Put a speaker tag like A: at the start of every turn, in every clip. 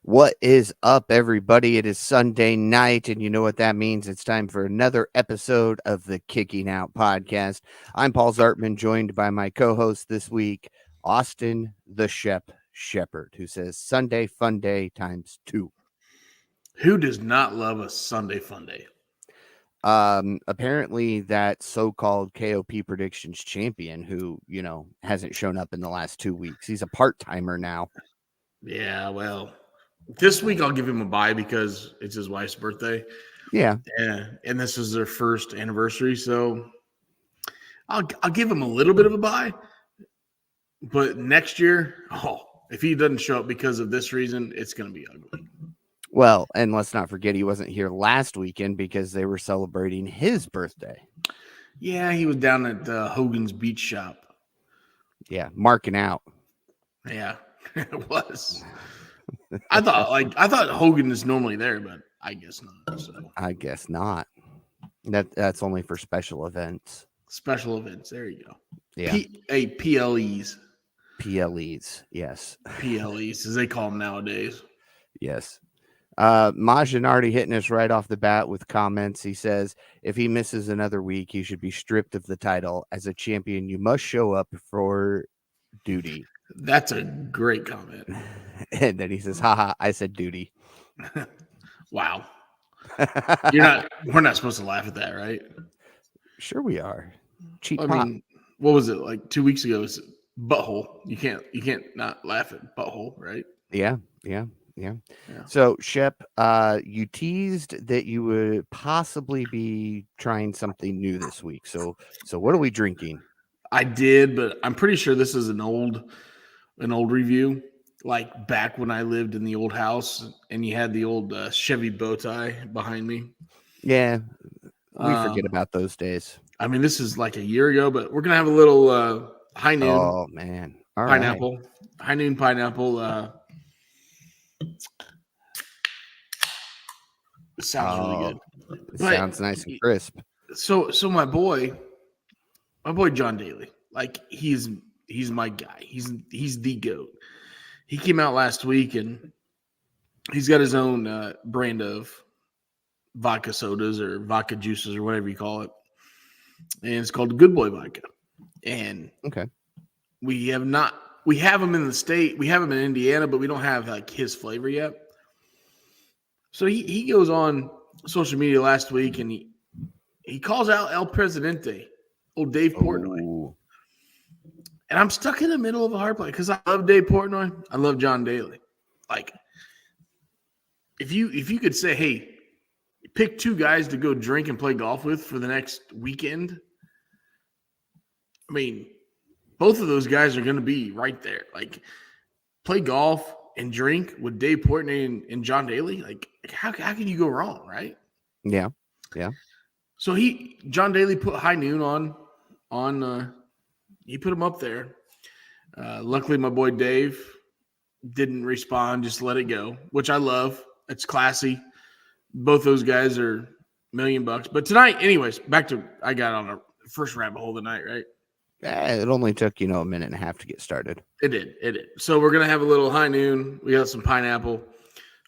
A: What is up, everybody? It is Sunday night, and you know what that means. It's time for another episode of the Kicking Out podcast. I'm Paul Zartman, joined by my co-host this week, Austin the Shep Shepherd, who says Sunday fun day times 2.
B: Who does not love a Sunday fun day?
A: Apparently that so-called KOP predictions champion who, hasn't shown up in the last 2 weeks. He's a part-timer now.
B: Yeah, well, this week I'll give him a bye because it's his wife's birthday.
A: Yeah.
B: And this is their first anniversary, so I'll give him a little bit of a bye. But next year, if he doesn't show up because of this reason, it's going to be ugly.
A: Well, and let's not forget he wasn't here last weekend because they were celebrating his birthday.
B: Yeah, he was down at Hogan's Beach Shop.
A: Yeah, marking out.
B: Yeah, it was. I thought Hogan is normally there, but I guess not. So
A: I guess not. That's only for special events.
B: Special events. There you go.
A: Yeah.
B: PLEs.
A: PLEs. Yes.
B: PLEs, as they call them nowadays.
A: Yes. Majin already hitting us right off the bat with comments. He says, if he misses another week, he should be stripped of the title. As a champion, you must show up for duty.
B: That's a great comment.
A: And then he says, haha, I said duty.
B: Wow. We're not supposed to laugh at that, right?
A: Sure we are. Cheap
B: I
A: pop.
B: mean, what was it like 2 weeks ago? It's butthole. You can't not laugh at butthole, right?
A: Yeah. So, Shep, you teased that you would possibly be trying something new this week. So what are we drinking?
B: I did, but I'm pretty sure this is an old review, like back when I lived in the old house and you had the old Chevy bow tie behind me.
A: Yeah, we forget about those days.
B: I mean, this is like a year ago, but we're gonna have a little high noon.
A: Oh man, all
B: pineapple,
A: right.
B: High noon pineapple. It sounds really good.
A: It sounds nice and crisp.
B: So my boy John Daly, like he's my guy. He's the GOAT. He came out last week and he's got his own brand of vodka sodas or vodka juices or whatever you call it, and it's called Good Boy Vodka. And
A: okay,
B: we have them in the state. We have them in Indiana, but we don't have like his flavor yet. So he goes on social media last week and he calls out El Presidente, old Dave Portnoy. Ooh. And I'm stuck in the middle of a hard play because I love Dave Portnoy. I love John Daly. Like, if you could say, hey, pick 2 guys to go drink and play golf with for the next weekend, I mean, both of those guys are going to be right there. Like, play golf and drink with Dave Portnoy and John Daly. Like, how can you go wrong, right?
A: Yeah.
B: So John Daly put High Noon on. He put him up there. Luckily, my boy Dave didn't respond. Just let it go, which I love. It's classy. Both those guys are $1 million. But tonight, anyways, I got on a first rabbit hole tonight, right?
A: It only took, a minute and a half to get started.
B: It did. So we're going to have a little High Noon. We got some pineapple.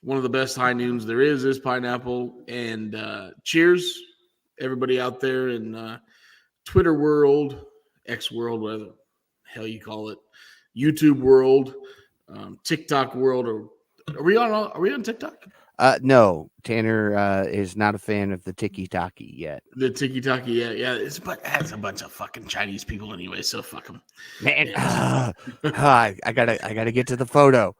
B: One of the best High Noons there is pineapple. And cheers, everybody out there in Twitter world, X world, whatever the hell you call it, YouTube world, TikTok world. Or are we on TikTok?
A: No, Tanner is not a fan of the tiki-taki yet.
B: The tiki-taki, yeah. It's a bunch of fucking Chinese people anyway, so fuck them.
A: Man, I gotta get to the photo.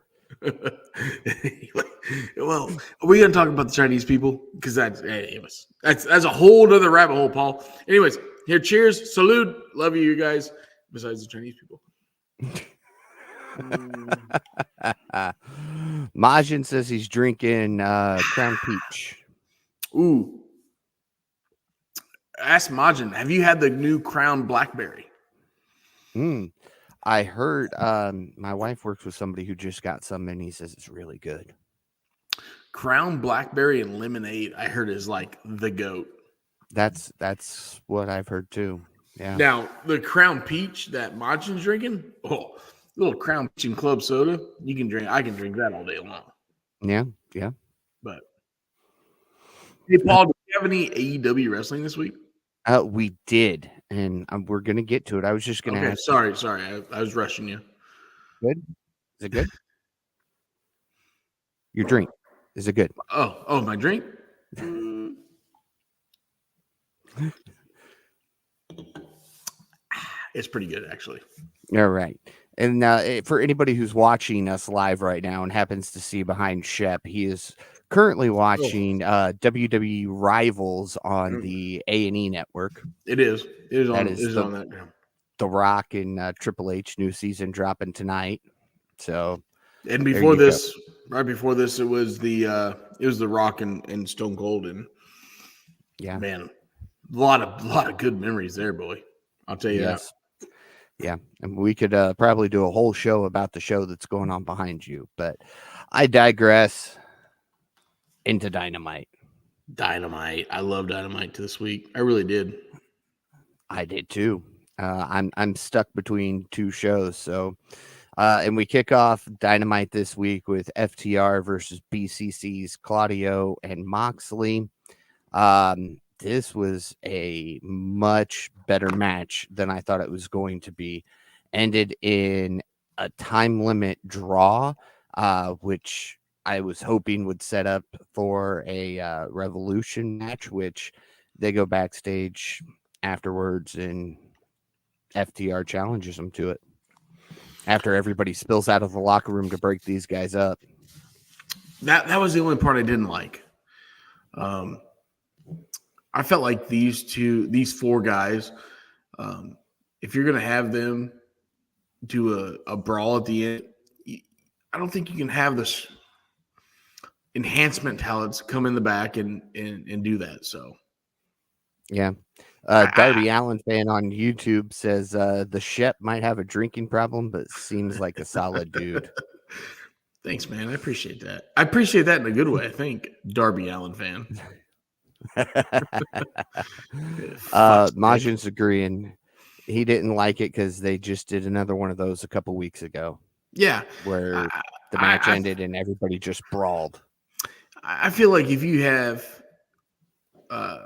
B: Well, are we gonna talk about the Chinese people? Because that's a whole other rabbit hole, Paul. Anyways, here, cheers, salute, love you guys. Besides the Chinese people.
A: Majin says he's drinking Crown Peach.
B: Ooh. Ask Majin, have you had the new Crown Blackberry?
A: I heard my wife works with somebody who just got some and he says it's really good.
B: Crown Blackberry and lemonade, I heard, is like the GOAT.
A: That's what I've heard too. Yeah.
B: Now, the Crown Peach that Majin's drinking, little Crown Peach and club soda, I can drink that all day long.
A: Yeah, yeah.
B: But hey, Paul, do you have any AEW wrestling this week?
A: We did, and we're gonna get to it. I was just gonna
B: Okay,
A: ask you.
B: sorry, I was rushing you.
A: Good? Is it good? Your drink. Is it good?
B: My drink. Mm, it's pretty good actually.
A: All right. And for anybody who's watching us live right now and happens to see behind Shep, he is currently
B: Oh,
A: watching WWE Rivals on
B: mm,
A: the A&E network.
B: it is. It is
A: That
B: on. It
A: is
B: is on that. Yeah.
A: the Rock and Triple H new season dropping tonight. So
B: And
A: there
B: before
A: you go.
B: this, right before this, it was the Rock and Stone Cold, and
A: Yeah.
B: man, a lot of good memories there, boy. I'll tell you that.
A: Yes. Yeah. And we could probably do a whole show about the show that's going on behind you, but I digress. Into Dynamite.
B: Dynamite. I love Dynamite to this week. I really did.
A: I did too. I'm stuck between two shows, so and we kick off Dynamite this week with FTR versus BCC's Claudio and Moxley. This was a much better match than I thought it was going to be. Ended in a time limit draw, which I was hoping would set up for a Revolution match, which they go backstage afterwards and FTR challenges them to it after everybody spills out of the locker room to break these guys up.
B: That was the only part I didn't like. Um, I felt like these four guys, if you're gonna have them do a brawl at the end, I don't think you can have this enhancement talents come in the back and do that. So
A: Yeah.
B: I
A: Darby Allen fan on YouTube says the Shep might have a drinking problem, but seems like a solid dude.
B: thanks, man. I appreciate that. I appreciate that in a good way. I think Darby Allen fan. Fuck's sake.
A: Majin's agreeing. He didn't like it because they just did another one of those a couple weeks ago
B: Yeah,
A: where
B: I,
A: the match
B: I
A: ended and everybody just brawled.
B: I feel like if you have uh,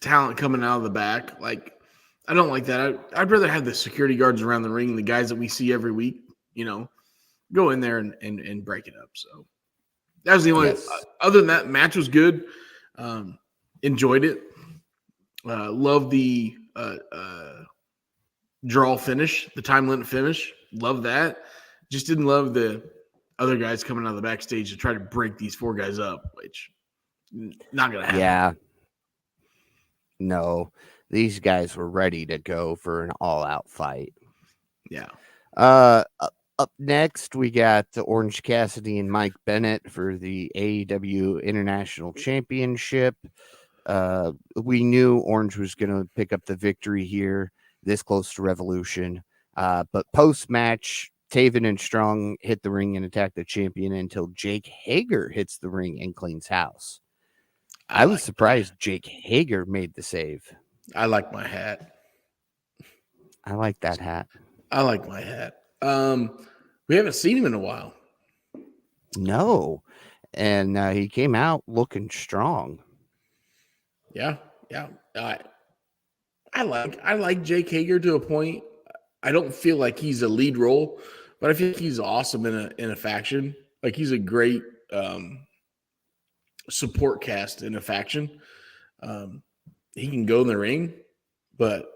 B: talent coming out of the back, like I don't like that. I'd rather have the security guards around the ring, the guys that we see every week. You know, go in there and break it up. So that was the only.
A: Yes.
B: Other than that, match was good. Enjoyed it. Love the draw finish, the time limit finish. Love that. Just didn't love the other guys coming out of the backstage to try to break these four guys up, which not gonna happen.
A: Yeah. No. These guys were ready to go for an all-out fight.
B: Yeah.
A: Up next, we got Orange Cassidy and Mike Bennett for the AEW International Championship. We knew Orange was going to pick up the victory here, this close to Revolution. But post-match, Taven and Strong hit the ring and attack the champion until Jake Hager hits the ring and cleans house. I was surprised Jake Hager made the save.
B: I like my hat.
A: I like that hat.
B: I like my hat. We haven't seen him in a while.
A: No. And he came out looking strong.
B: Yeah. I like Jake Hager to a point. I don't feel like he's a lead role, but I feel like he's awesome in a faction. Like he's a great support cast in a faction. He can go in the ring, but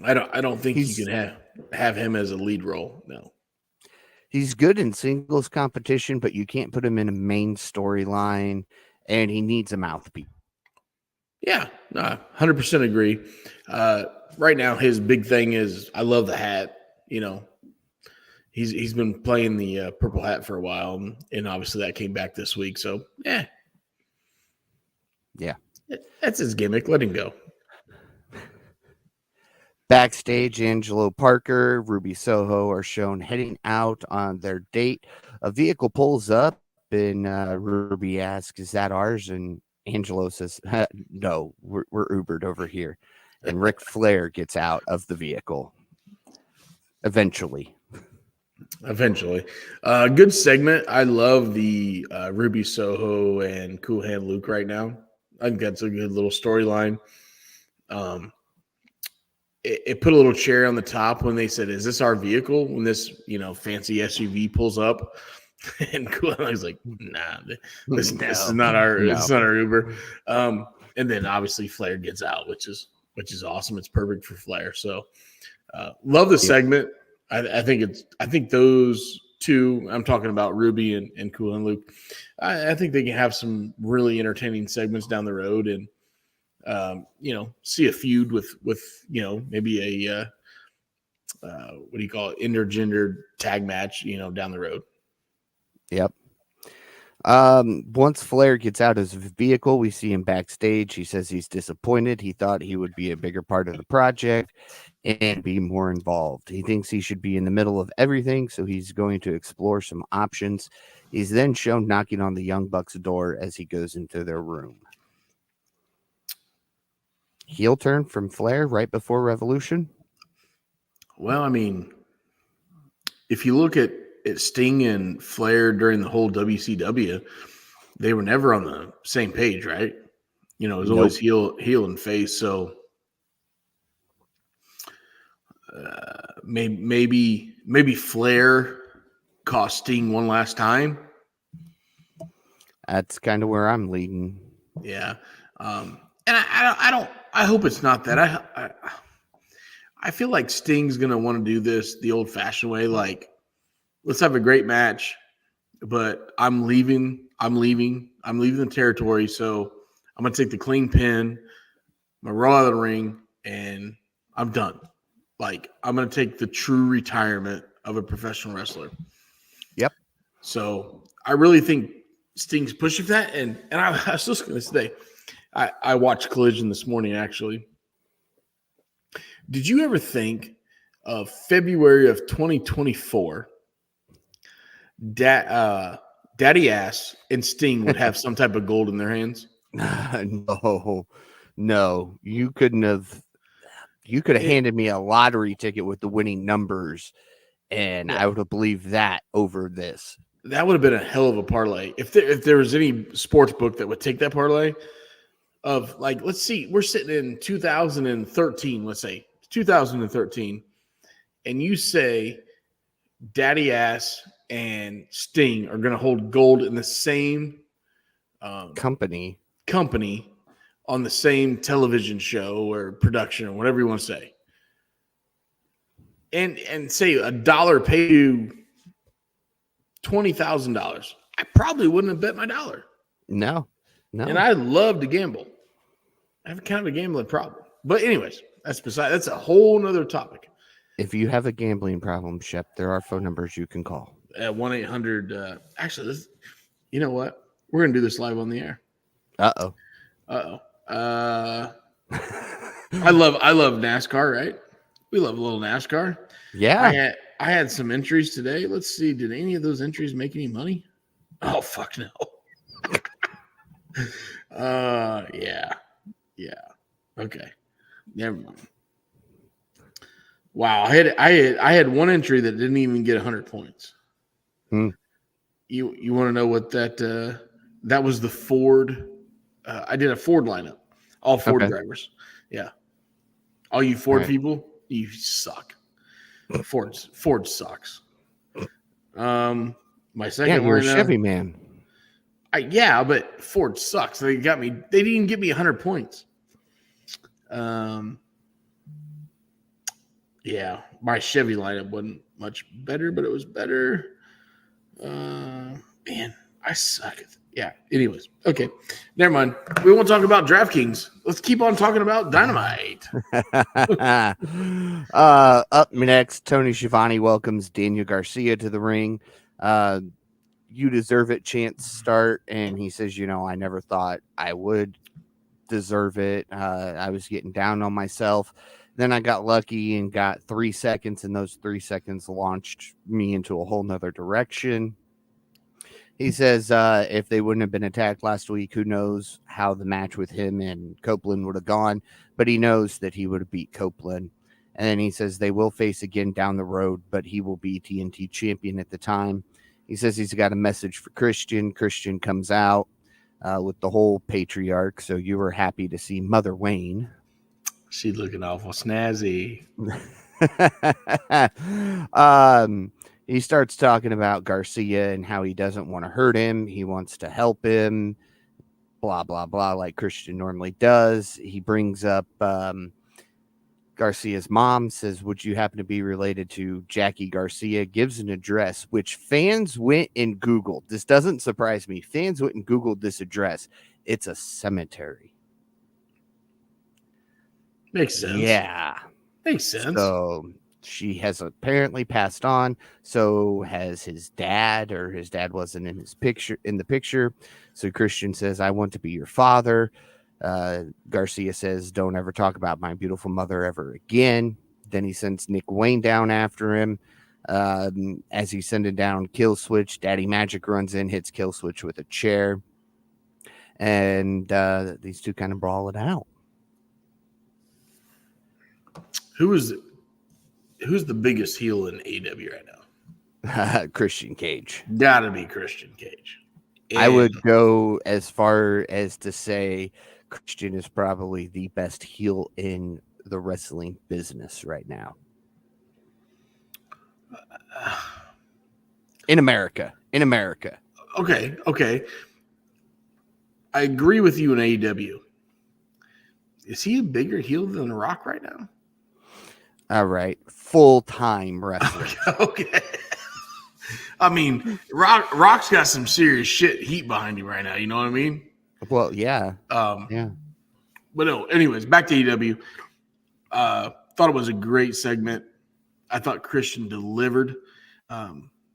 B: I don't think you can have him as a lead role. No.
A: He's good in singles competition, but you can't put him in a main storyline, and he needs a mouthpiece.
B: Yeah, 100% agree. Right now, his big thing is I love the hat. You know, he's been playing the purple hat for a while, and obviously that came back this week. So
A: yeah,
B: that's his gimmick. Let him go.
A: Backstage, Angelo Parker, Ruby Soho are shown heading out on their date. A vehicle pulls up, and Ruby asks, "Is that ours?" And Angelo says, "No, we're Ubered over here." And Ric Flair gets out of the vehicle eventually.
B: Eventually. Good segment. I love the Ruby Soho and Cool Hand Luke right now. I think that's a good little storyline. Um, it put a little cherry on the top when they said, "Is this our vehicle?" When this fancy SUV pulls up, and Cool Hand was like, "Nah, this is not our
A: No.
B: Uber." And then obviously Flair gets out, which is awesome. It's perfect for Flair. So love the
A: Yep.
B: segment. I think those two. I'm talking about Ruby and Cool and Luke. I think they can have some really entertaining segments down the road, and see a feud with maybe a what do you call it, intergender tag match, down the road.
A: Yep. Once Flair gets out of his vehicle, we see him backstage. He says he's disappointed. He thought he would be a bigger part of the project and be more involved. He thinks he should be in the middle of everything, so he's going to explore some options. He's then shown knocking on the Young Bucks' door as he goes into their room. Heel turn from Flair right before Revolution.
B: Well, I mean, if you look at Sting and Flair during the whole WCW, they were never on the same page, right? It was always heel and face. So maybe Flair cost Sting one last time.
A: That's kind of where I'm leading.
B: Yeah, and I hope it's not that. I feel like Sting's gonna want to do this the old-fashioned way. Like, let's have a great match, but I'm leaving the territory. So I'm gonna take the clean pin. I'm gonna roll out of the ring, and I'm done. Like, I'm gonna take the true retirement of a professional wrestler.
A: Yep.
B: So I really think Sting's pushing for that. And I was just going to say, I watched Collision this morning, actually. Did you ever think of February of 2024, Daddy Ass and Sting would have some type of gold in their hands?
A: No. You could have handed me a lottery ticket with the winning numbers, and I would have believed that over this.
B: That would have been a hell of a parlay. If there was any sports book that would take that parlay of, like, let's see, we're sitting in 2013, let's say 2013, and you say Daddy Ass and Sting are going to hold gold in the same
A: company
B: on the same television show or production or whatever you want to say, and say $1 pay you $20,000, I probably wouldn't have bet my dollar.
A: No.
B: And I love to gamble. I have kind of a gambling problem. But anyways, that's a whole nother topic.
A: If you have a gambling problem, Shep, there are phone numbers you can call.
B: At 1-800. Actually, you know what? We're going to do this live on the air.
A: Uh-oh.
B: I love NASCAR, right? We love a little NASCAR.
A: Yeah.
B: I had some entries today. Let's see. Did any of those entries make any money? Oh, fuck no. Yeah. Okay. Never mind. Wow. I had one entry that didn't even get 100 points. You want to know what that was? The Ford. I did a Ford lineup. All Ford drivers. Yeah. All you Ford people, you suck. Ford sucks. My second
A: you're a
B: lineup,
A: Chevy man.
B: But Ford sucks. They didn't even give me 100 points. My Chevy lineup wasn't much better, but it was better. Man, I suck at it. Yeah. Anyways, okay. Never mind. We won't talk about DraftKings. Let's keep on talking about Dynamite.
A: Up next, Tony Schiavone welcomes Daniel Garcia to the ring. You deserve it chance start, and he says, I never thought I would deserve it. I was getting down on myself. Then I got lucky and got 3 seconds, and those 3 seconds launched me into a whole nother direction. He says if they wouldn't have been attacked last week, who knows how the match with him and Copeland would have gone, but he knows that he would have beat Copeland. And then he says they will face again down the road, but he will be TNT champion at the time. He says he's got a message for Christian. Christian comes out with the whole patriarch. So you were happy to see Mother Wayne.
B: She's looking awful snazzy.
A: He starts talking about Garcia and how he doesn't want to hurt him. He wants to help him, blah, blah, blah, like Christian normally does. He brings up Garcia's mom, says, would you happen to be related to Jackie Garcia? Gives an address, which fans went and Googled. This doesn't surprise me. Fans went and Googled this address. It's a cemetery.
B: Makes sense.
A: Yeah.
B: Makes sense.
A: So she has apparently passed on. So has his dad, or his dad wasn't in the picture. So Christian says, I want to be your father. Garcia says, don't ever talk about my beautiful mother ever again. Then he sends Nick Wayne down after him. As he's sending down Kill Switch, Daddy Magic runs in, hits Kill Switch with a chair. And these two kind of brawl it out.
B: Who's the biggest heel in AEW right now?
A: Christian Cage.
B: Gotta be Christian Cage.
A: I would go as far as to say Christian is probably the best heel in the wrestling business right now. In America.
B: Okay. I agree with you in AEW. Is he a bigger heel than The Rock right now?
A: All right. Full-time wrestler.
B: Okay. I mean, Rock's got some serious heat behind him right now. You know what I mean?
A: Well, yeah.
B: Yeah. But no, anyways, back to AEW. Thought it was a great segment. I thought Christian delivered.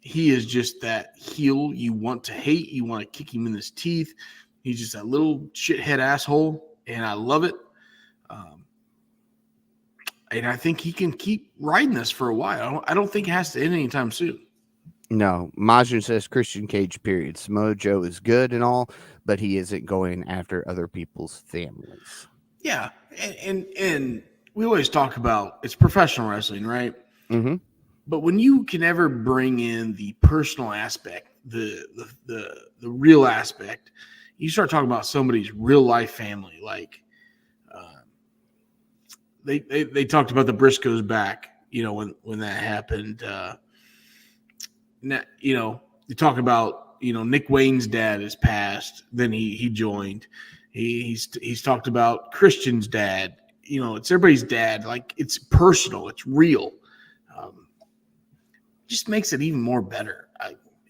B: He is just that heel you want to hate. You want to kick him in his teeth. He's just that little shithead asshole, and I love it. And I think he can keep riding this for a while. I don't think it has to end anytime soon.
A: No, Majin says Christian Cage, period. Samoa Joe is good and all, but he isn't going after other people's families.
B: Yeah, and we always talk about it's professional wrestling, right?
A: Mm-hmm.
B: But when you can ever bring in the personal aspect, the real aspect, you start talking about somebody's real life family. Like they talked about the Briscoes back, when that happened. You talk about Nick Wayne's dad is passed, then he joined. He's talked about Christian's dad. It's everybody's dad. Like, it's personal, it's real. Just makes it even more better.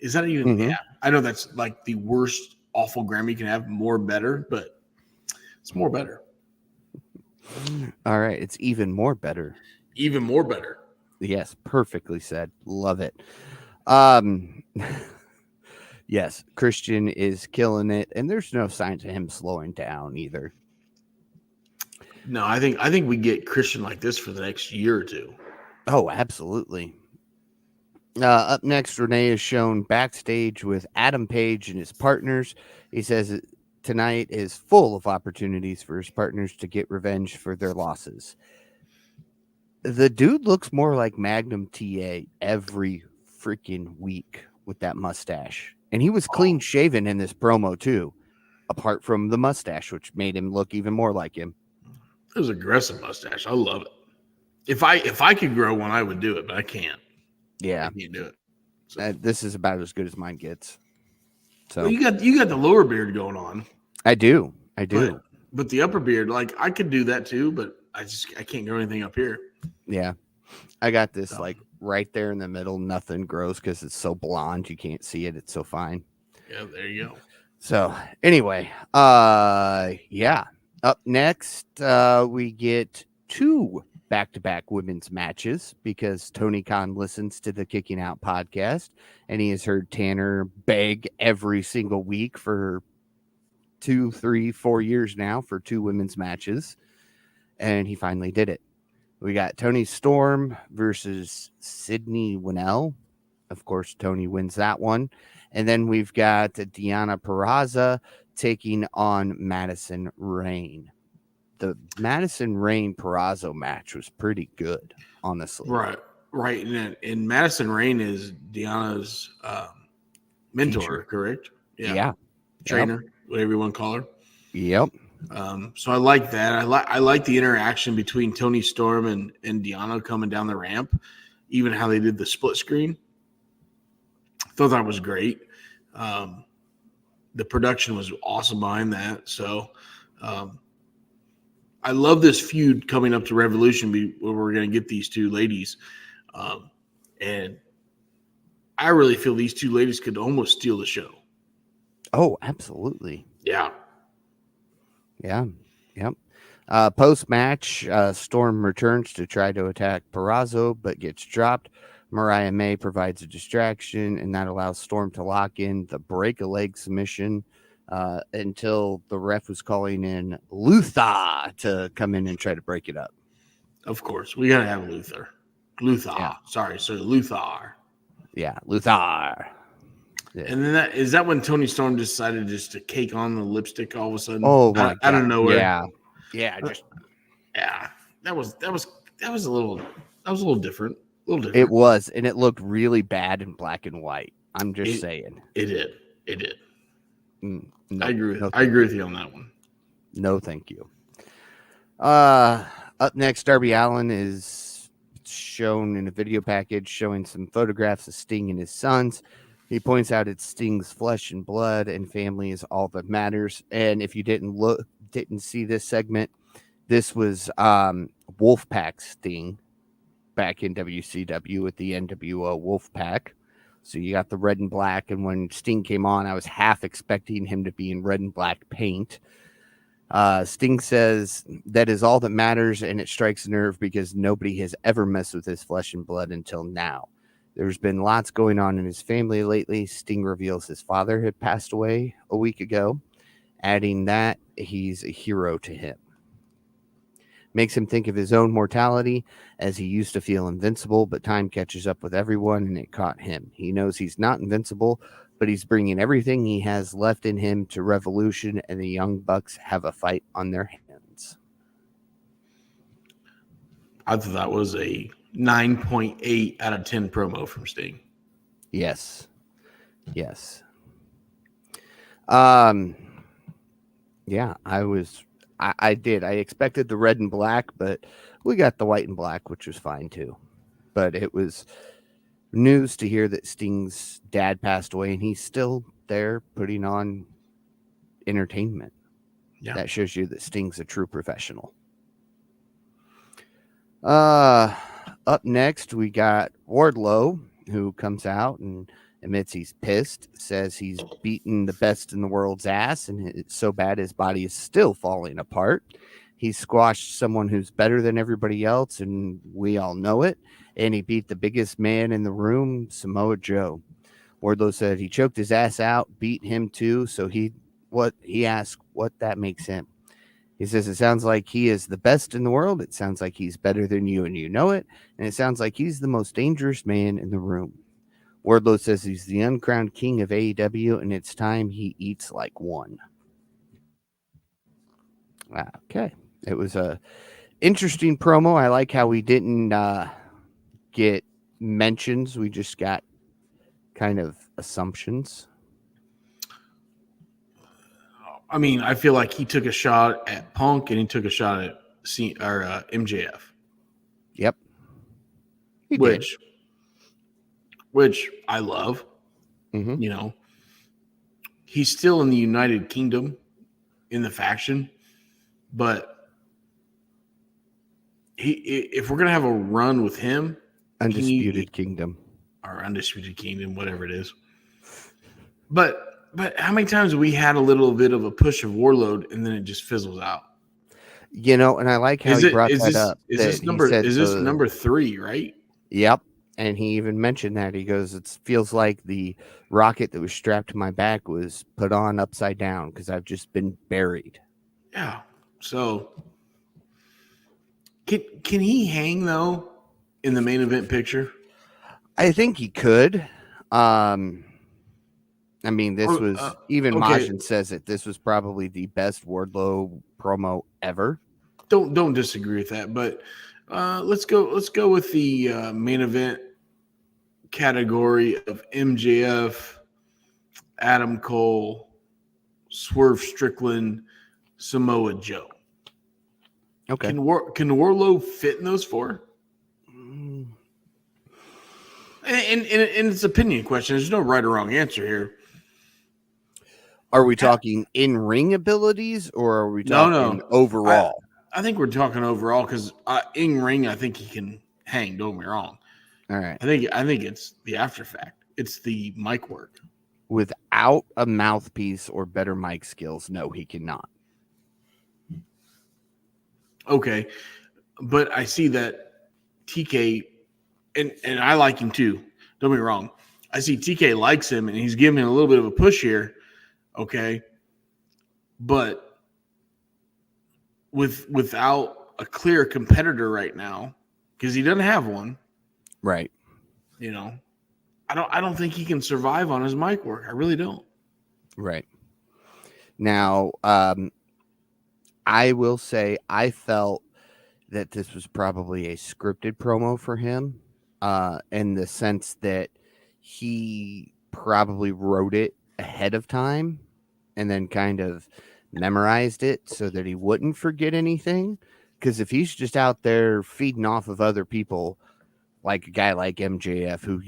B: Is that even? Mm-hmm. Yeah, I know that's like the worst awful grammar you can have. More better, but it's more better.
A: All right, it's even more better.
B: Even more better.
A: Yes, perfectly said. Love it. Yes, Christian is killing it, and there's no signs of him slowing down either.
B: No, I think we get Christian like this for the next year or two.
A: Oh, absolutely. Up next, Renee is shown backstage with Adam Page and his partners. He says tonight is full of opportunities for his partners to get revenge for their losses. The dude looks more like Magnum TA every freaking week with that mustache. And he was clean shaven in this promo too, apart from the mustache, which made him look even more like him.
B: It was an aggressive mustache. I love it. If I could grow one, I would do it, but I can't.
A: Yeah,
B: I can't do it. So.
A: This is about as good as mine gets. So
B: well, you got the lower beard going on.
A: I do.
B: But the upper beard, like, I could do that too, but I can't grow anything up here.
A: Yeah, I got this like right there in the middle. Nothing grows because it's so blonde you can't see it. It's so fine.
B: Yeah, there you go.
A: So anyway, yeah. Up next, we get two back-to-back women's matches because Tony Khan listens to the Kicking Out podcast, and he has heard Tanner beg every single week for 2, 3, 4 years now for two women's matches, and he finally did it. We got Tony Storm versus Sydney Winnell. Of course, Tony wins that one. And then we've got Deonna Purrazzo taking on Madison Rayne. the Madison Rain Perazo match was pretty good, honestly.
B: Right, right. And Madison Rain is Deanna's
A: Teacher.
B: mentor, correct? Yeah,
A: Yeah. Yep.
B: trainer, whatever you want to call her.
A: Yep.
B: So I like that. I like the interaction between Tony Storm and Deanna coming down the ramp, even how they did the split screen. Thought that was great. Um, the production was awesome behind that. So um, I love this feud coming up to Revolution where we're going to get these two ladies. And I really feel these two ladies could almost steal the show.
A: Oh, absolutely.
B: Yeah.
A: Yeah. Yep. Post match, Storm returns to try to attack Perazo, but gets dropped. Mariah May provides a distraction, and that allows Storm to lock in the break a leg submission until the ref was calling in Luther to come in and try to break it up.
B: Of course. We got to have Luther. Luther.
A: Yeah.
B: Sorry, sir. Luther.
A: Yeah, Luther. Yeah.
B: And then is that when Tony Storm decided just to cake on the lipstick all of a sudden?
A: Oh my God.
B: Out of nowhere.
A: Yeah. Yeah.
B: Yeah. That was a little different. A little different.
A: It was, and it looked really bad in black and white. I'm just saying.
B: It did. It did.
A: No,
B: I agree with you on that one.
A: No, thank you. Up next, Darby Allin is shown in a video package showing some photographs of Sting and his sons. He points out it's Sting's flesh and blood, and family is all that matters. And if you didn't see this segment, this was Wolfpack Sting back in WCW with the NWO Wolfpack. So you got the red and black, and when Sting came on, I was half expecting him to be in red and black paint. Sting says that is all that matters, and it strikes a nerve because nobody has ever messed with his flesh and blood until now. There's been lots going on in his family lately. Sting reveals his father had passed away a week ago, adding that he's a hero to him. Makes him think of his own mortality, as he used to feel invincible, but time catches up with everyone, and it caught him. He knows he's not invincible, but he's bringing everything he has left in him to Revolution, and the Young Bucks have a fight on their hands.
B: I thought that was a 9.8 out of 10 promo from Sting.
A: Yes. Yeah, I did. I expected the red and black, but we got the white and black, which was fine too. But it was news to hear that Sting's dad passed away, and he's still there putting on entertainment. Yeah. That shows you that Sting's a true professional. Up next, we got Wardlow, who comes out and admits he's pissed, says he's beaten the best in the world's ass, and it's so bad his body is still falling apart. He squashed someone who's better than everybody else, and we all know it. And he beat the biggest man in the room, Samoa Joe. Wardlow said he choked his ass out, beat him too. So he asked what that makes him. He says it sounds like he is the best in the world. It sounds like he's better than you, and you know it. And it sounds like he's the most dangerous man in the room. Wardlow says he's the uncrowned king of AEW, and it's time he eats like one. Okay. It was a interesting promo. I like how we didn't get mentions. We just got kind of assumptions.
B: I mean, I feel like he took a shot at Punk and he took a shot at MJF.
A: Yep.
B: Which I love. Mm-hmm. You know, he's still in the United Kingdom in the faction, but if we're gonna have a run with him,
A: Undisputed Kingdom
B: or Undisputed Kingdom, whatever it is. But how many times have we had a little bit of a push of Warlord and then it just fizzles out?
A: You know, and I like how he brought that up.
B: Is this number 3, right?
A: Yep. And he even mentioned that. He goes, it feels like the rocket that was strapped to my back was put on upside down because I've just been buried.
B: Yeah. So can he hang, though, in the main event picture?
A: I think he could. I mean, this was, even Majin says it, this was probably the best Wardlow promo ever.
B: Don't disagree with that, but let's go with the main event category of MJF, Adam Cole, Swerve Strickland, Samoa Joe.
A: Okay.
B: Can Wardlow fit in those four?
A: Mm.
B: And it's an opinion question. There's no right or wrong answer here.
A: Are we talking in-ring abilities or are we talking
B: No.
A: overall?
B: I think we're talking overall because in ring, I think he can hang. Don't get me wrong.
A: All right.
B: I think it's the after fact. It's the mic work.
A: Without a mouthpiece or better mic skills, no, he cannot.
B: Okay, but I see that TK, and I like him too. Don't get me wrong. I see TK likes him, and he's giving him a little bit of a push here. Okay, but without a clear competitor right now, because he doesn't have one.
A: Right.
B: You know, I don't think he can survive on his mic work. I really don't.
A: Right. Now, I will say I felt that this was probably a scripted promo for him, in the sense that he probably wrote it ahead of time and then kind of memorized it so that he wouldn't forget anything. Because if he's just out there feeding off of other people, like a guy like MJF, who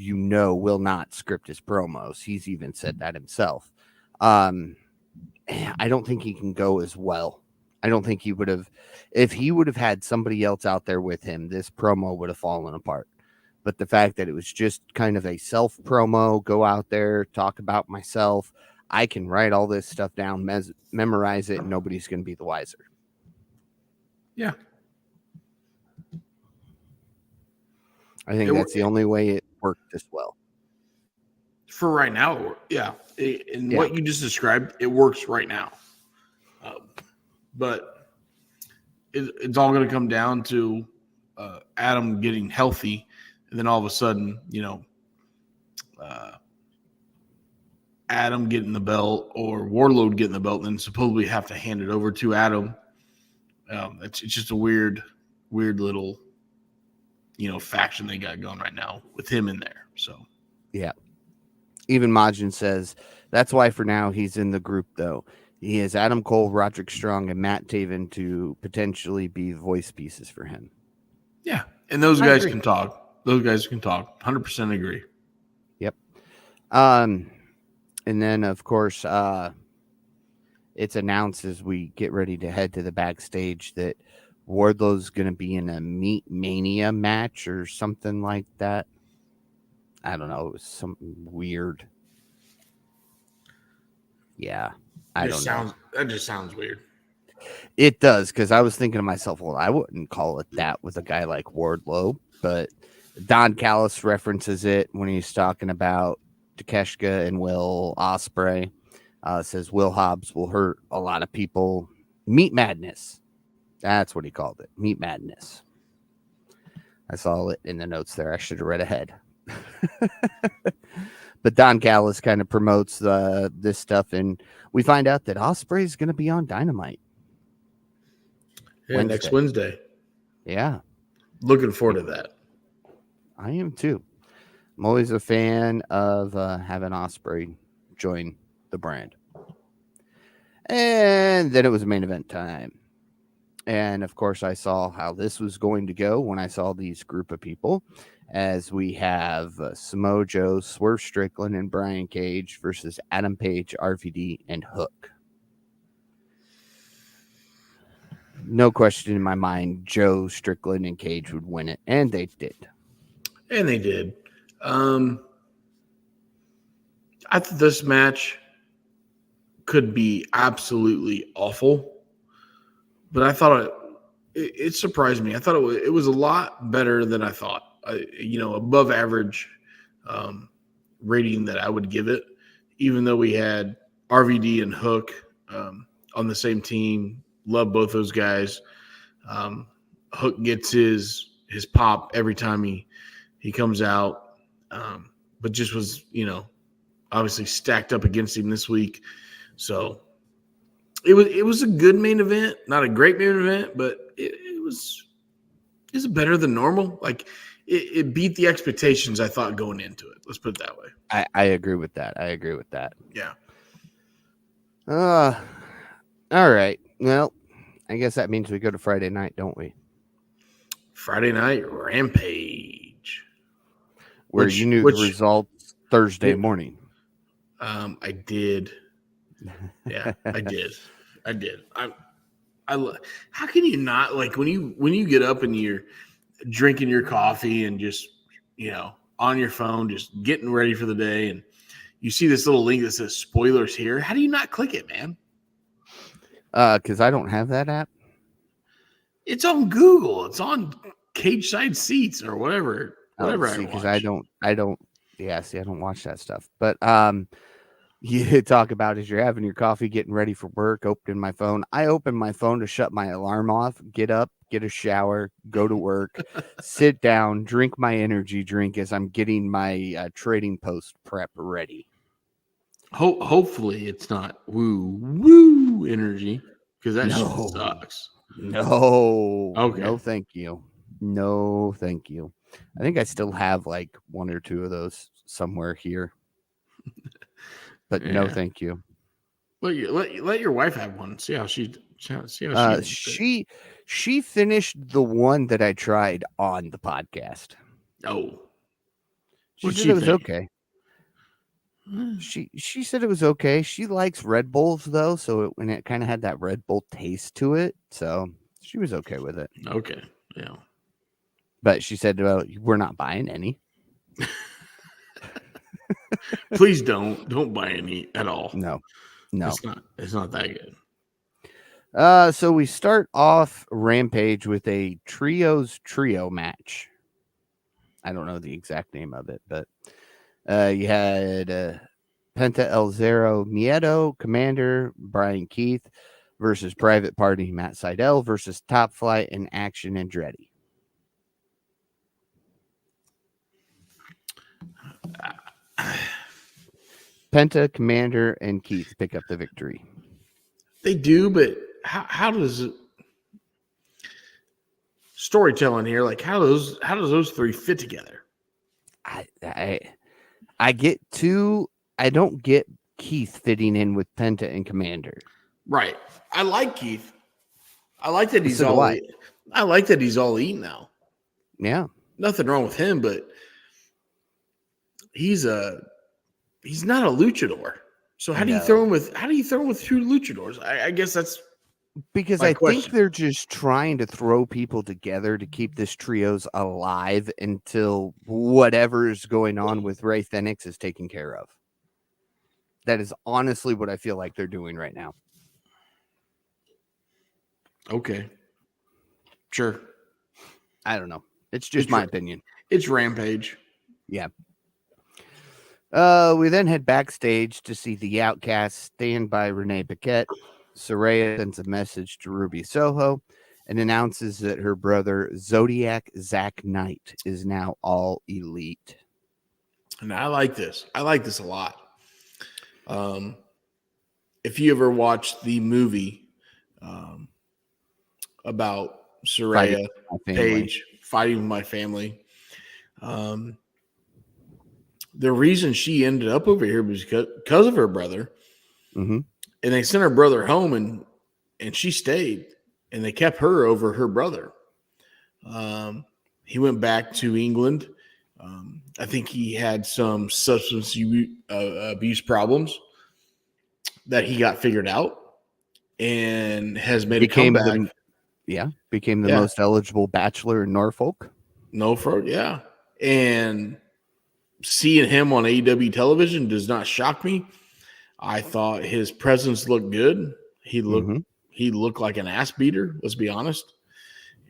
A: will not script his promos, he's even said that himself. I don't think he can go as well. I don't think he would have, if he would have had somebody else out there with him, this promo would have fallen apart. But the fact that it was just kind of a self promo, go out there, talk about myself, I can write all this stuff down, memorize it, and nobody's going to be the wiser.
B: Yeah.
A: I think that's the only way it worked this well.
B: For right now, yeah. What you just described, it works right now. But it's all going to come down to Adam getting healthy, and then all of a sudden, Adam getting the belt or Wardlow getting the belt, and then supposedly have to hand it over to Adam. It's just a weird little, faction they got going right now with him in there. So,
A: yeah. Even Majin says that's why for now he's in the group, though. He has Adam Cole, Roderick Strong, and Matt Taven to potentially be voice pieces for him.
B: Yeah, and those guys can talk. Those guys can talk. 100% agree.
A: Yep. And then, of course, it's announced as we get ready to head to the backstage that Wardlow's going to be in a Meat Mania match or something like that. I don't know. It was something weird. Yeah. I don't know.
B: That just sounds weird.
A: It does, because I was thinking to myself, well, I wouldn't call it that with a guy like Wardlow, but Don Callis references it when he's talking about Takeshita and Will Ospreay. Says Will Hobbs will hurt a lot of people. Meat Madness. That's what he called it. Meat Madness. I saw it in the notes there. I should have read ahead. But Don Callis kind of promotes this stuff, and we find out that Ospreay is going to be on Dynamite.
B: Yeah, next Wednesday.
A: Yeah.
B: Looking forward to that.
A: I am too. I'm always a fan of having Ospreay join the brand. And then it was main event time. And of course, I saw how this was going to go when I saw these group of people, as we have Samoa Joe, Swerve Strickland, and Brian Cage versus Adam Page, RVD, and Hook. No question in my mind, Joe, Strickland, and Cage would win it, and they did.
B: And they did. I thought this match could be absolutely awful, but I thought it surprised me. I thought it was a lot better than I thought. Above average rating that I would give it, even though we had RVD and Hook on the same team. Love both those guys. Hook gets his pop every time he comes out, but just was, obviously stacked up against him this week. So it was a good main event, not a great main event, but it was better than normal. Like it beat the expectations I thought going into it. Let's put it that way.
A: I agree with that.
B: Yeah.
A: All right. Well, I guess that means we go to Friday night, don't we?
B: Friday night Rampage.
A: Where you knew the results Thursday morning.
B: I did. Yeah, I did. How can you not, like, when you get up and you're drinking your coffee and just, on your phone, just getting ready for the day, and you see this little link that says spoilers here. How do you not click it, man?
A: Because I don't have that app.
B: It's on Google. It's on Cage Side Seats or whatever.
A: Because I don't. Yeah, see, I don't watch that stuff. But you talk about as you're having your coffee, getting ready for work, opening my phone. I open my phone to shut my alarm off, get up, get a shower, go to work, sit down, drink my energy drink as I'm getting my trading post prep ready.
B: Hopefully it's not woo energy, because that shit sucks.
A: No.
B: Okay.
A: No, thank you. No, thank you. I think I still have like one or two of those somewhere here. But no, thank you.
B: Let your wife have one. See how she
A: she finished the one that I tried on the podcast.
B: Oh,
A: she said it was okay. She said it was okay. She likes Red Bulls though, so it kind of had that Red Bull taste to it. So she was okay with it.
B: Okay, yeah.
A: But she said, "Well, we're not buying any."
B: Please don't buy any at all.
A: No.
B: It's not that good.
A: So we start off Rampage with a trio match. I don't know the exact name of it, but you had Penta El Zero Miedo, Commander Brian Keith versus Private Party Matt Seidel versus Top Flight and Action Andretti. Penta, Commander, and Keith pick up the victory.
B: They do, but how does it, storytelling here? Like how does those three fit together?
A: I get two. I don't get Keith fitting in with Penta and Commander.
B: Right. I like Keith. I like that he's I like that he's all in now.
A: Yeah.
B: Nothing wrong with him, but he's not a luchador. So how do you throw him with two luchadors? I guess that's
A: because I think they're just trying to throw people together to keep this trios alive until whatever is going on with Ray Phoenix is taken care of. That is honestly what I feel like they're doing right now.
B: Okay. Sure.
A: I don't know. It's just my opinion.
B: It's Rampage.
A: Yeah. We then head backstage to see the Outcasts stand by Renee Paquette. Saraya sends a message to Ruby Soho and announces that her brother Zodiac Zack Knight is now all elite.
B: And I like this. I like this a lot. If you ever watched the movie about Saraya Page fighting with my family, the reason she ended up over here was because of her brother.
A: Mm-hmm.
B: And they sent her brother home, and she stayed, and they kept her over her brother. He went back to England. I think he had some substance abuse problems that he got figured out and has made a comeback.
A: Became the most eligible bachelor in Norfolk.
B: Yeah. And seeing him on AEW television does not shock me. I thought his presence looked good. He looked like an ass beater, let's be honest.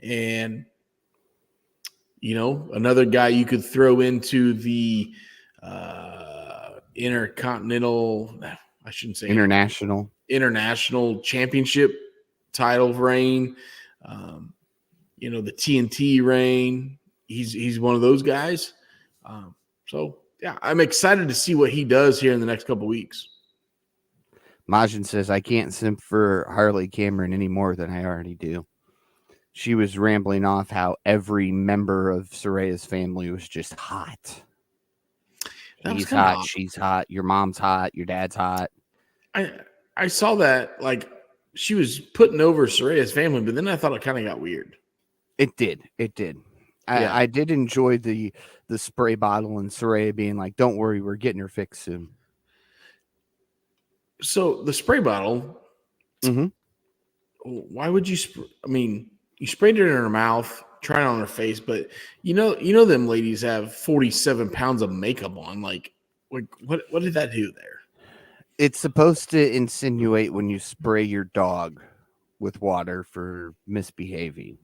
B: And another guy you could throw into the international championship title reign, the TNT reign. He's one of those guys. So yeah, I'm excited to see what he does here in the next couple of weeks.
A: Majin says, I can't simp for Harley Cameron any more than I already do. she was rambling off how every member of Soraya's family was just hot.
B: That was
A: He's
B: kind of
A: hot,
B: odd.
A: she's hot, your mom's hot, your dad's hot.
B: I saw that like she was putting over Soraya's family, but then I thought it kind of got weird.
A: It did. It did.
B: Yeah.
A: I did enjoy the spray bottle and Soraya being like, "Don't worry, we're getting her fixed soon."
B: So the spray bottle,
A: Mm-hmm.
B: why would you? I mean, you sprayed it in her mouth, trying it on her face, but you know them ladies have 47 pounds of makeup on. Like what did that do there?
A: It's supposed to insinuate when you spray your dog with water for misbehaving.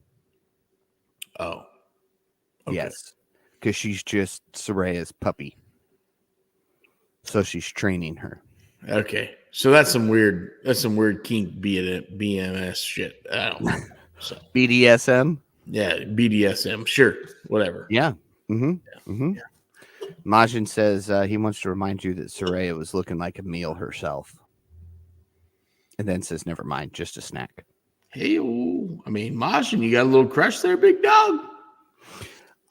B: Oh, okay,
A: Yes, because she's just Soraya's puppy, so she's training her.
B: okay. So that's some weird kink BMS shit. I don't know. So
A: BDSM.
B: yeah, BDSM, sure, whatever.
A: Yeah. Mm-hmm. Mm-hmm.
B: Yeah.
A: Majin says he wants to remind you that Soraya was looking like a meal herself, and then says, "Never mind, just a snack."
B: Hey, I mean, Majin, you got a little crush there, big dog?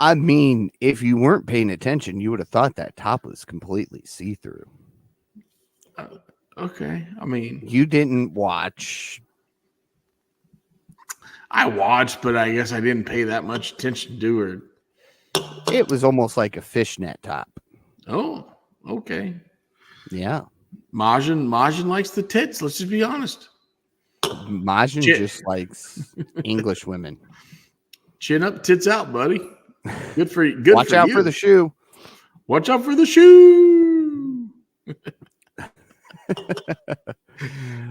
A: I mean, if you weren't paying attention, you would have thought that top was completely see-through.
B: Okay. I mean,
A: You didn't watch.
B: I watched, but I guess I didn't pay that much attention to her.
A: It was almost like a fishnet top.
B: Oh, okay.
A: Yeah.
B: Majin likes the tits. Let's just be honest.
A: Majin
B: Chin,
A: just likes English women.
B: chin up, tits out, buddy. Good for you. Good
A: Watch
B: for
A: out
B: you.
A: for the shoe.
B: Watch out for the shoe.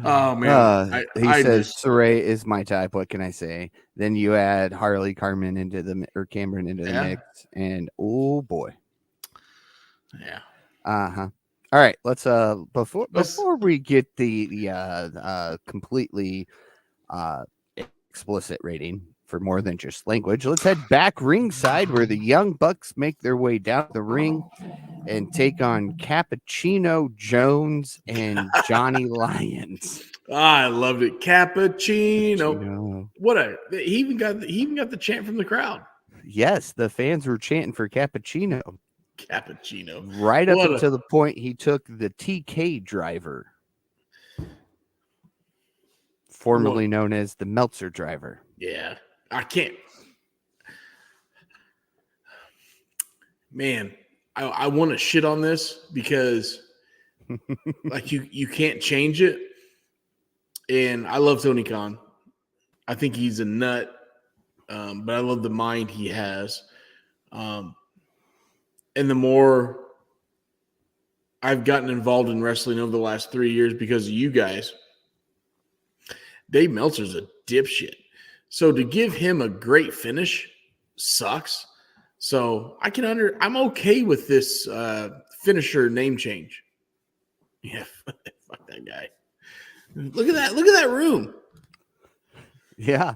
B: Oh man,
A: He
B: I
A: says
B: just
A: Soraya is my type. What can I say? Then you add Harley Carmen into the or Cameron into the
B: yeah,
A: mix, and oh boy.
B: yeah.
A: Uh-huh. All right, let's before
B: Let's
A: we get the completely explicit rating for more than just language, let's head back ringside where the Young Bucks make their way down the ring and take on Cappuccino Jones and Johnny Lyons.
B: I loved it. Cappuccino.
A: Cappuccino.
B: He even got the chant from the crowd.
A: Yes, the fans were chanting for Cappuccino
B: Cappuccino.
A: right up
B: What
A: until the point he took the TK driver, formerly known as the Meltzer driver.
B: Yeah. I can't. Man, I want to shit on this because like you can't change it. And I love Tony Khan. I think he's a nut. But I love the mind he has. And the more I've gotten involved in wrestling over the last 3 years because of you guys, Dave Meltzer's a dipshit. So to give him a great finish sucks. So I'm okay with this finisher name change. Yeah, fuck that guy. Look at that room.
A: Yeah.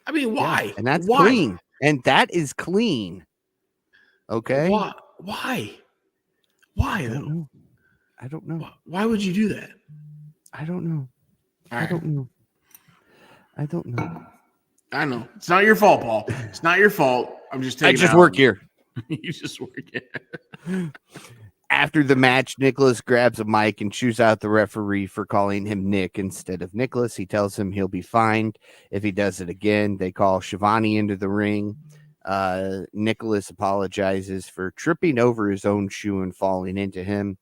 B: I mean, why?
A: Yeah. And that's
B: why?
A: clean. And that is clean. Okay.
B: Why? Why? Why
A: I don't
B: though?
A: know. I don't know.
B: Why would you do that?
A: I don't know.
B: All
A: I
B: right.
A: don't know. I don't know.
B: I know. It's not your fault, Paul. It's not your fault. I'm just taking
A: I just
B: out
A: work
B: on
A: here.
B: you. You just work here.
A: After the match, Nicholas grabs a mic and chews out the referee for calling him Nick instead of Nicholas. He tells him he'll be fined if he does it again. They call Shivani into the ring. Nicholas apologizes for tripping over his own shoe and falling into him.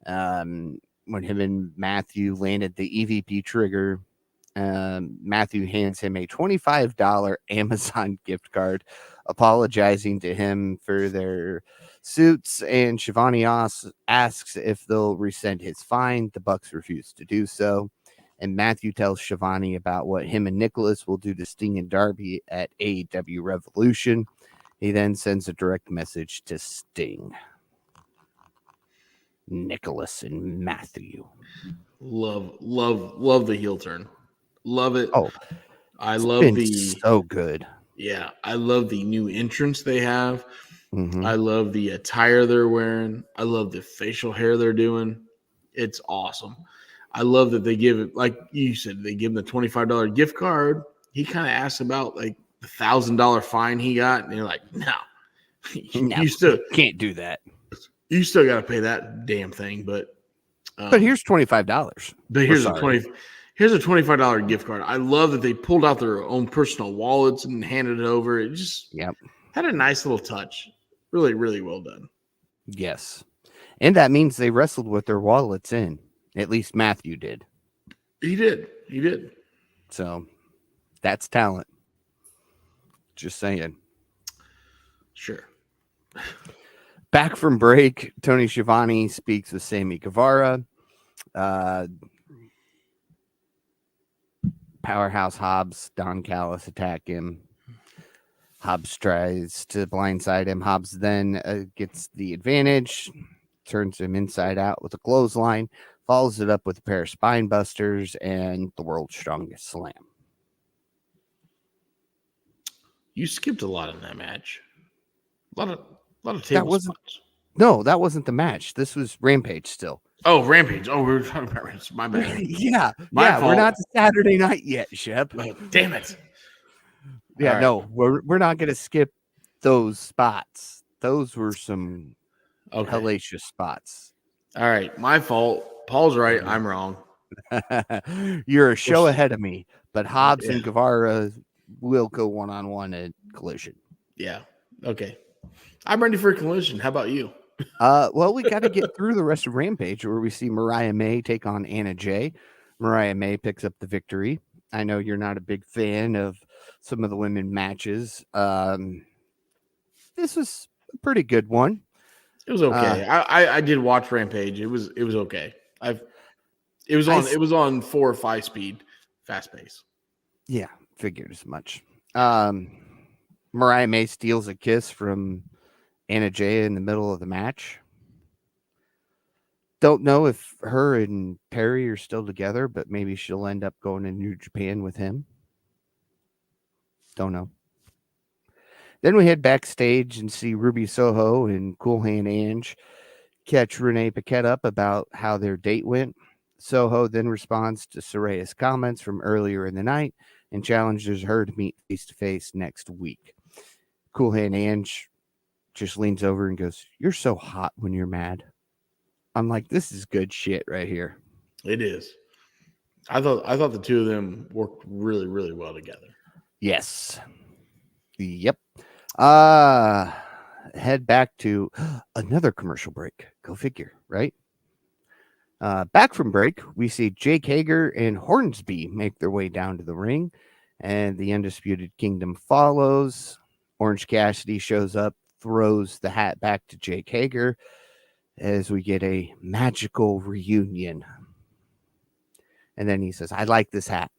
A: When him and Matthew landed the EVP trigger, Matthew hands him a $25 Amazon gift card, apologizing to him for their suits, and Shivani asks if they'll rescind his fine. The Bucks refuse to do so, and Matthew tells Shivani about what him and Nicholas will do to Sting and Darby at AEW Revolution. He then sends a direct message to Sting. Nicholas and Matthew.
B: Love the heel turn. Love it.
A: Oh,
B: I love the
A: so good.
B: Yeah, I love the new entrance they have.
A: Mm-hmm.
B: I love the attire they're wearing. I love the facial hair they're doing. It's awesome. I love that they give it, like you said, they give them the $25 gift card. he kind of asked about like the $1,000 fine he got, and they're like, no,
A: No,
B: you still
A: can't do that.
B: got to pay that damn thing. But
A: here's $25.
B: But here's a $25 gift card. I love that they pulled out their own personal wallets and handed it over. It just had a nice little touch. Really, really well done.
A: Yes. And that means they wrestled with their wallets in. At least Matthew did.
B: He did.
A: So that's talent. Just saying.
B: Sure.
A: Back from break, Tony Schiavone speaks with Sammy Guevara. Powerhouse Hobbs, Don Callis attack him. Hobbs tries to blindside him. Hobbs then gets the advantage, turns him inside out with a clothesline, follows it up with a pair of spine busters and the world's strongest slam.
B: You skipped a lot in that match. A lot of table spots.
A: No, that wasn't the match. This was Rampage still.
B: Oh, Rampage. Oh, we were talking about Rampage. My bad.
A: My fault. We're not to Saturday night yet, Shep.
B: Oh, damn it.
A: Yeah, no, we're not going to skip those spots. Those were some hellacious spots.
B: All right, my fault. Paul's right. I'm wrong.
A: You're a show ahead of me, but Hobbs and Guevara will go one-on-one at Collision.
B: Yeah. Okay. I'm ready for a Collision. How about you?
A: Well, we got to get through the rest of Rampage where we see Mariah May take on Anna Jay. Mariah May picks up the victory. I know you're not a big fan of some of the women matches. This was a pretty good one.
B: It was okay. I did watch Rampage. It was okay. It was on 4 or 5 speed, fast pace.
A: Yeah, figured as much. Mariah May steals a kiss from Anna Jay in the middle of the match. Don't know if her and Perry are still together, but maybe she'll end up going to New Japan with him. Don't know. Then we head backstage and see Ruby Soho and Cool Hand Ange catch Renee Paquette up about how their date went. Soho then responds to Soraya's comments from earlier in the night and challenges her to meet face-to-face next week. Cool Hand Ange just leans over and goes, "You're so hot when you're mad." I'm like, this is good shit right here.
B: It is. I thought the two of them worked really, really well together.
A: Yes. Yep. Head back to another commercial break. Go figure, right? Back from break, we see Jake Hager and Hornsby make their way down to the ring, and the Undisputed Kingdom follows. Orange Cassidy shows up, throws the hat back to Jake Hager as we get a magical reunion. And then he says, "I like this hat."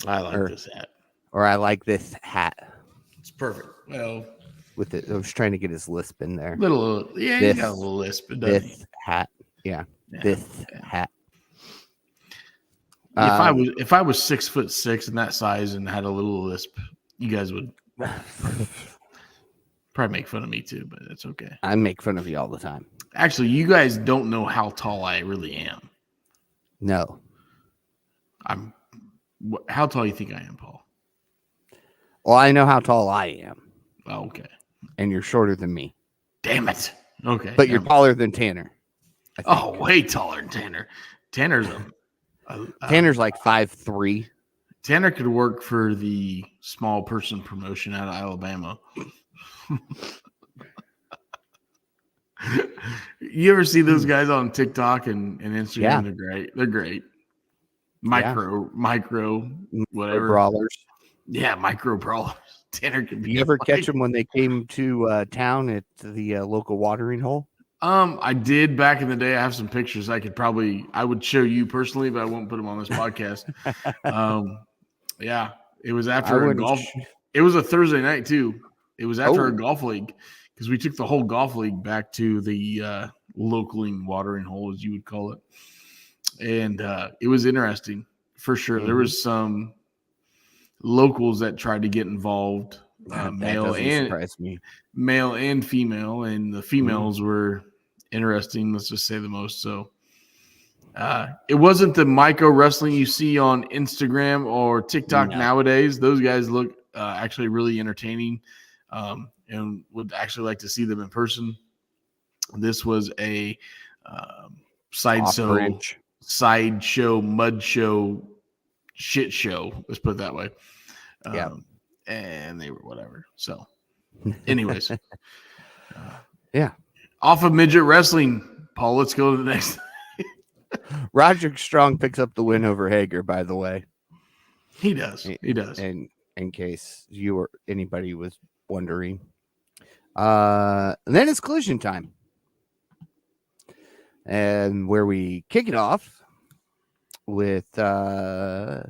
B: I like this hat.
A: Or "I like this hat."
B: It's perfect. Well,
A: with it, I was trying to get his lisp in there.
B: He got a little lisp.
A: This hat. Yeah. This hat.
B: If I was 6'6" and that size and had a little lisp, you guys would probably make fun of me too, but that's okay.
A: I make fun of you all the time.
B: Actually, you guys don't know how tall I really am.
A: No.
B: How tall do you think I am, Paul?
A: Well, I know how tall I am.
B: Oh, okay.
A: And you're shorter than me.
B: Damn it. Okay.
A: But you're taller than Tanner.
B: Oh, way taller than Tanner. Tanner's
A: like 5'3".
B: Tanner could work for the small person promotion out of Alabama. You ever see those guys on TikTok and Instagram? Yeah. They're great. They're great. Micro, whatever.
A: Brawlers.
B: Yeah, micro brawlers. Tanner could be.
A: You ever catch them when they came to town at the local watering hole?
B: I did back in the day. I have some pictures I would show you personally, but I won't put them on this podcast. Yeah, it was after a golf. It was a Thursday night too. It was after a golf league because we took the whole golf league back to the local watering hole, as you would call it. And it was interesting for sure. Mm-hmm. There was some locals that tried to get involved, male and female, and the females were interesting. Let's just say the most. So It wasn't the micro wrestling you see on Instagram or TikTok
A: No.
B: nowadays. Those guys look actually really entertaining, and would actually like to see them in person. This was a
A: Off bridge.
B: sideshow, mud show, shit show. Let's put it that way.
A: Yeah.
B: And they were whatever. So, anyways,
A: Yeah.
B: off of midget wrestling, Paul. Let's go to the next.
A: Roderick Strong picks up the win over Hager, by the way.
B: He does. He does.
A: And in case you or anybody was wondering. And then it's collision time. And where we kick it off with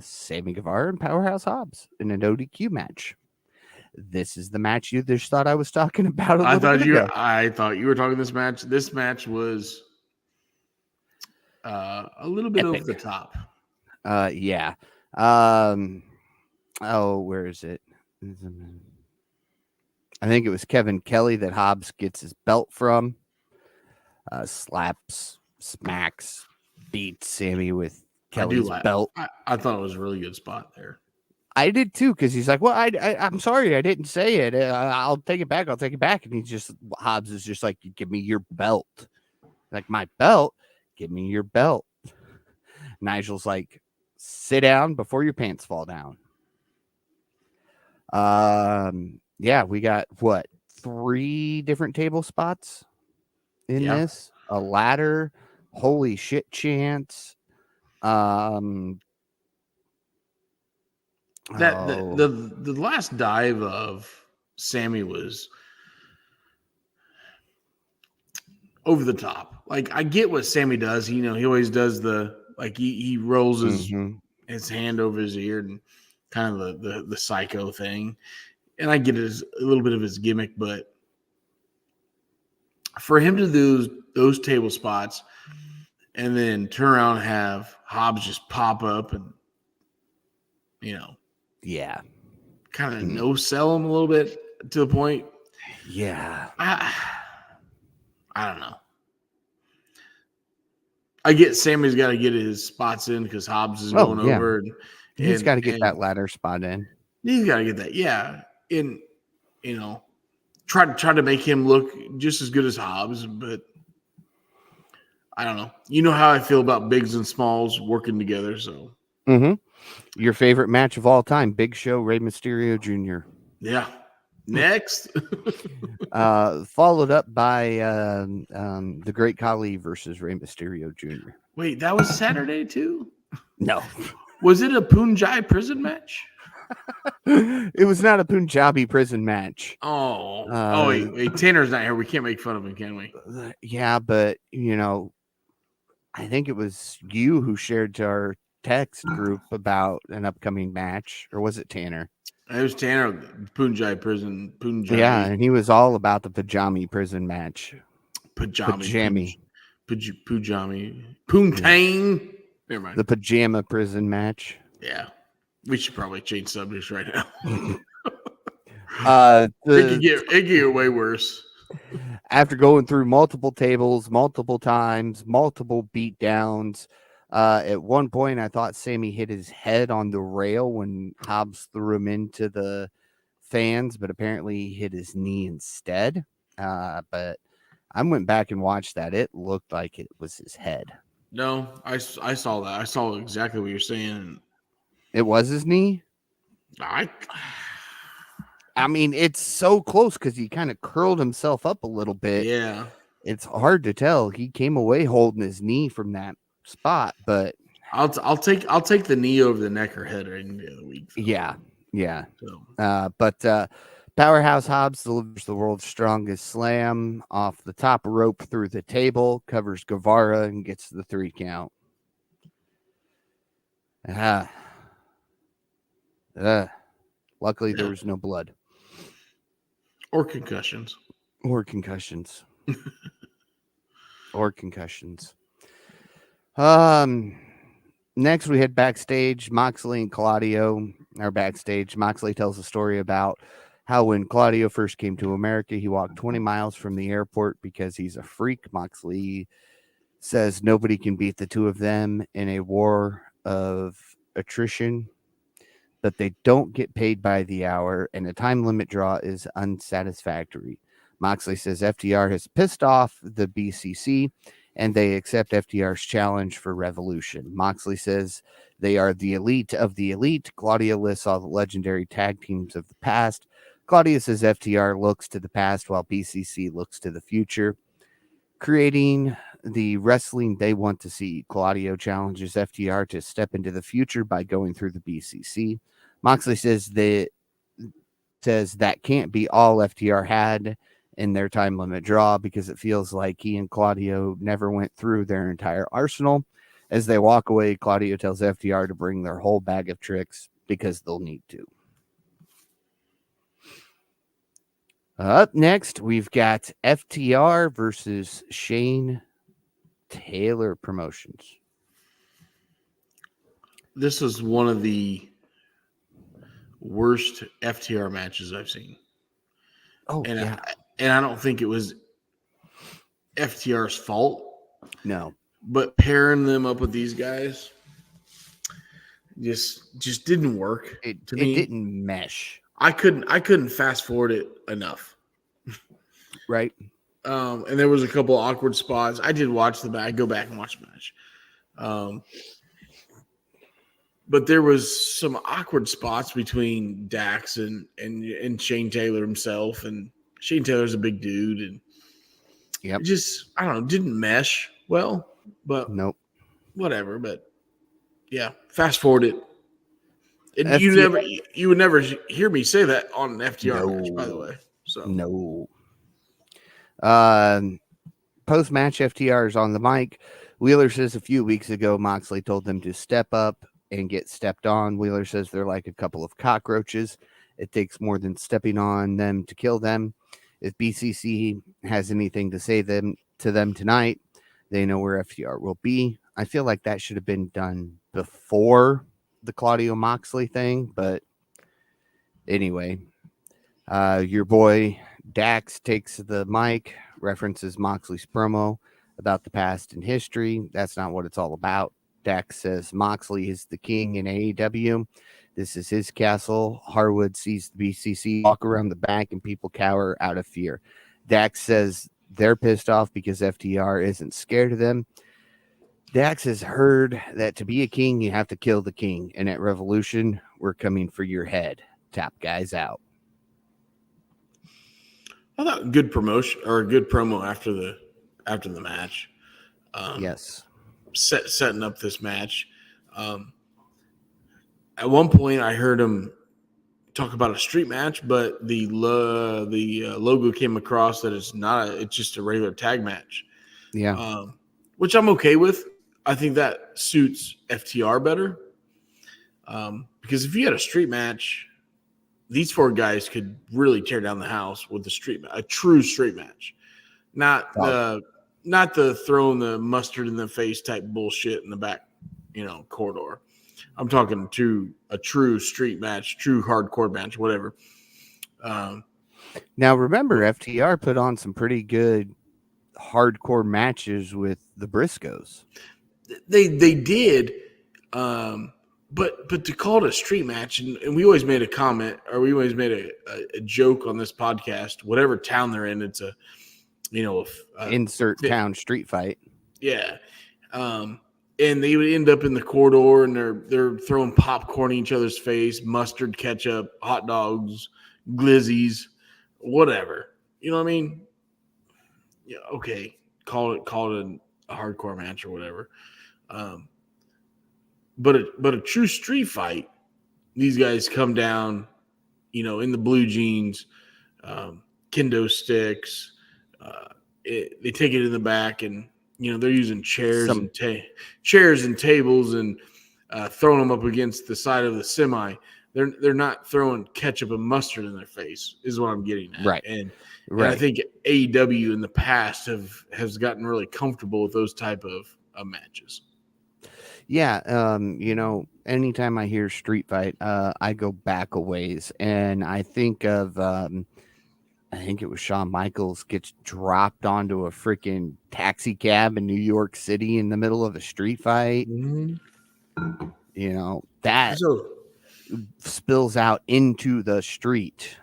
A: Sammy Guevara and Powerhouse Hobbs in an ODQ match. This is the match you just thought I was talking about
B: I thought you were talking this match. This match was a little bit
A: Epic.
B: over the top.
A: Yeah. Where is it? I think it was Kevin Kelly that Hobbs gets his belt from. Slaps, smacks, beats Sammy with Kelly's belt.
B: I thought it was a really good spot there.
A: I did too, because he's like, well, I'm sorry, I didn't say it. I'll take it back. And Hobbs is just like, give me your belt. Like, my belt? Give me your belt. Nigel's like, sit down before your pants fall down. Yeah, we got what? 3 different table spots in this. A ladder. Holy shit chance.
B: The last dive of Sammy was over the top. Like, I get what Sammy does. He always does he rolls his hand over his ear and kind of the psycho thing. And I get it as a little bit of his gimmick, but for him to do those table spots and then turn around and have Hobbs just pop up and kind of no sell him a little bit to the point.
A: Yeah.
B: I don't know. I get Sammy's got to get his spots in because Hobbs is going over. And
A: he's got to get that ladder spot in.
B: He's got to get that. Yeah. And, try to make him look just as good as Hobbs, but I don't know. You know how I feel about bigs and smalls working together. So,
A: Your favorite match of all time, Big Show, Rey Mysterio Jr.
B: Yeah. Next.
A: Followed up by the Great Khali versus Rey Mysterio Jr.
B: Wait, that was Saturday too?
A: No.
B: Was it a Punjabi prison match?
A: It was not a Punjabi prison match.
B: Wait, Tanner's not here. We can't make fun of him, can we?
A: Yeah, but I think it was you who shared to our text group about an upcoming match, or was it Tanner?
B: It was Tanner, Punjabi prison.
A: Yeah, and he was all about the Pajami prison match.
B: Pujami. Poontang. Never mind.
A: The pajama prison match.
B: Yeah. We should probably change subjects right now.
A: It
B: could get way worse.
A: After going through multiple tables, multiple times, multiple beatdowns, at one point I thought Sammy hit his head on the rail when Hobbs threw him into the fans, but apparently he hit his knee instead. But I went back and watched that. It looked like it was his head.
B: No, I saw that. I saw exactly what you're saying.
A: It was his knee? I mean, it's so close because he kind of curled himself up a little bit.
B: Yeah.
A: It's hard to tell. He came away holding his knee from that spot, but
B: I'll take the knee over the neck or head any day of the week. So.
A: Yeah. So. But Powerhouse Hobbs delivers the world's strongest slam off the top rope through the table, covers Guevara, and gets the 3 count. Luckily, there was no blood.
B: Or concussions.
A: Next, we head backstage. Moxley and Claudio are backstage. Moxley tells a story about how when Claudio first came to America, he walked 20 miles from the airport because he's a freak. Moxley Says nobody can beat the two of them in a war of attrition, but they don't get paid by the hour, and a time limit draw is unsatisfactory. Moxley says FTR has pissed off the BCC, and they accept FTR's challenge for Revolution. Moxley says they are the elite of the elite. Claudia lists all the legendary tag teams of the past. Claudia says FTR looks to the past while BCC looks to the future, creating the wrestling they want to see. Claudio challenges FTR to step into the future by going through the BCC. Moxley says that can't be all FTR had in their time limit draw because it feels like he and Claudio never went through their entire arsenal. As they walk away, Claudio tells FTR to bring their whole bag of tricks because they'll need to. Up next, we've got FTR versus Shane Taylor Promotions.
B: This was one of the worst FTR matches I've seen.
A: Oh,
B: And
A: yeah.
B: I don't think it was FTR's fault.
A: No.
B: But pairing them up with these guys just didn't work to me.
A: It didn't mesh.
B: I couldn't fast forward it enough.
A: Right.
B: And there was a couple awkward spots. I did watch the match. I go back and watch the match. But there was some awkward spots between Dax and Shane Taylor himself. And Shane Taylor's a big dude. And
A: yep.
B: It just, I don't know, didn't mesh well. But
A: nope.
B: Whatever. But yeah, fast forward it. And you would never hear me say that on an FTR match, by the way. So
A: no. Post-match, FTR is on the mic. Wheeler says a few weeks ago, Moxley told them to step up and get stepped on. Wheeler says they're like a couple of cockroaches. It takes more than stepping on them to kill them. If BCC has anything to say to them tonight, they know where FTR will be. I feel like that should have been done before the Claudio Moxley thing, but anyway, your boy Dax takes the mic, references Moxley's promo about the past and history. That's not what it's all about. Dax says Moxley is the king in AEW. This is his castle. Harwood sees the BCC walk around the back and people cower out of fear. Dax says they're pissed off because FTR isn't scared of them. Dax has heard that to be a king, you have to kill the king. And at Revolution, we're coming for your head. Top guys out.
B: I thought good promotion or a good promo after the match.
A: Yes.
B: Setting up this match. At one point, I heard him talk about a street match, but the logo came across that it's not. It's just a regular tag match.
A: Yeah.
B: Which I'm okay with. I think that suits FTR better. Because if you had a street match, these four guys could really tear down the house with a true street match, not the throwing the mustard in the face type bullshit in the back, corridor. I'm talking to a true street match, true hardcore match, whatever.
A: Now remember, FTR put on some pretty good hardcore matches with the Briscoes.
B: They did, but to call it a street match, and we always made a comment, or we always made a joke on this podcast. Whatever town they're in, it's
A: insert town street fight.
B: Yeah, and they would end up in the corridor, and they're throwing popcorn in each other's face, mustard, ketchup, hot dogs, glizzies, whatever. You know what I mean? Yeah, okay, call it a hardcore match or whatever. But a true street fight, these guys come down, in the blue jeans, kendo sticks. They take it in the back, and they're using chairs and tables and throwing them up against the side of the semi. They're not throwing ketchup and mustard in their face, is what I'm getting at.
A: Right.
B: And I think AEW in the past has gotten really comfortable with those type of matches.
A: Yeah, anytime I hear street fight, I go back a ways, and I think of I think it was Shawn Michaels, gets dropped onto a freaking taxi cab in New York City in the middle of a street fight.
B: Mm-hmm.
A: That
B: So
A: spills out into the street,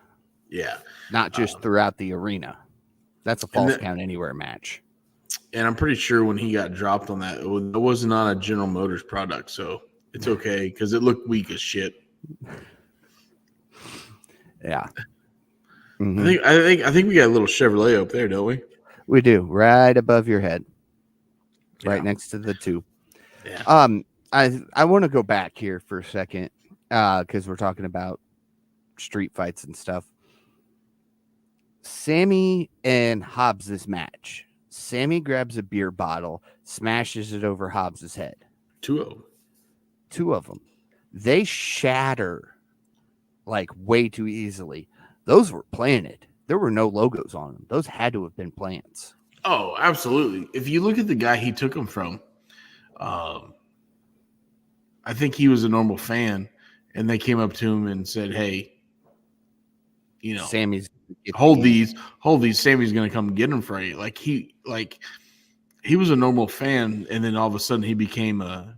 B: yeah,
A: not just throughout the arena. That's a
B: and
A: false count anywhere match.
B: and I'm pretty sure when he got dropped on that, it wasn't on a General Motors product, so it's okay because it looked weak as shit.
A: Yeah.
B: I think we got a little Chevrolet up there, don't we?
A: We do, right above your head, right
B: Yeah.
A: next to the two.
B: Yeah.
A: I want to go back here for a second because we're talking about street fights and stuff. Sammy and Hobbs's match. Sammy grabs a beer bottle, smashes it over Hobbs's head.
B: Two of them.
A: They shatter like way too easily. Those were planted. There were no logos on them. Those had to have been plants.
B: Oh, absolutely. If you look at the guy he took them from, I think he was a normal fan, and they came up to him and said, "Hey,
A: Sammy's
B: hold these. Sammy's going to come get them for you." He was a normal fan, and then all of a sudden he became a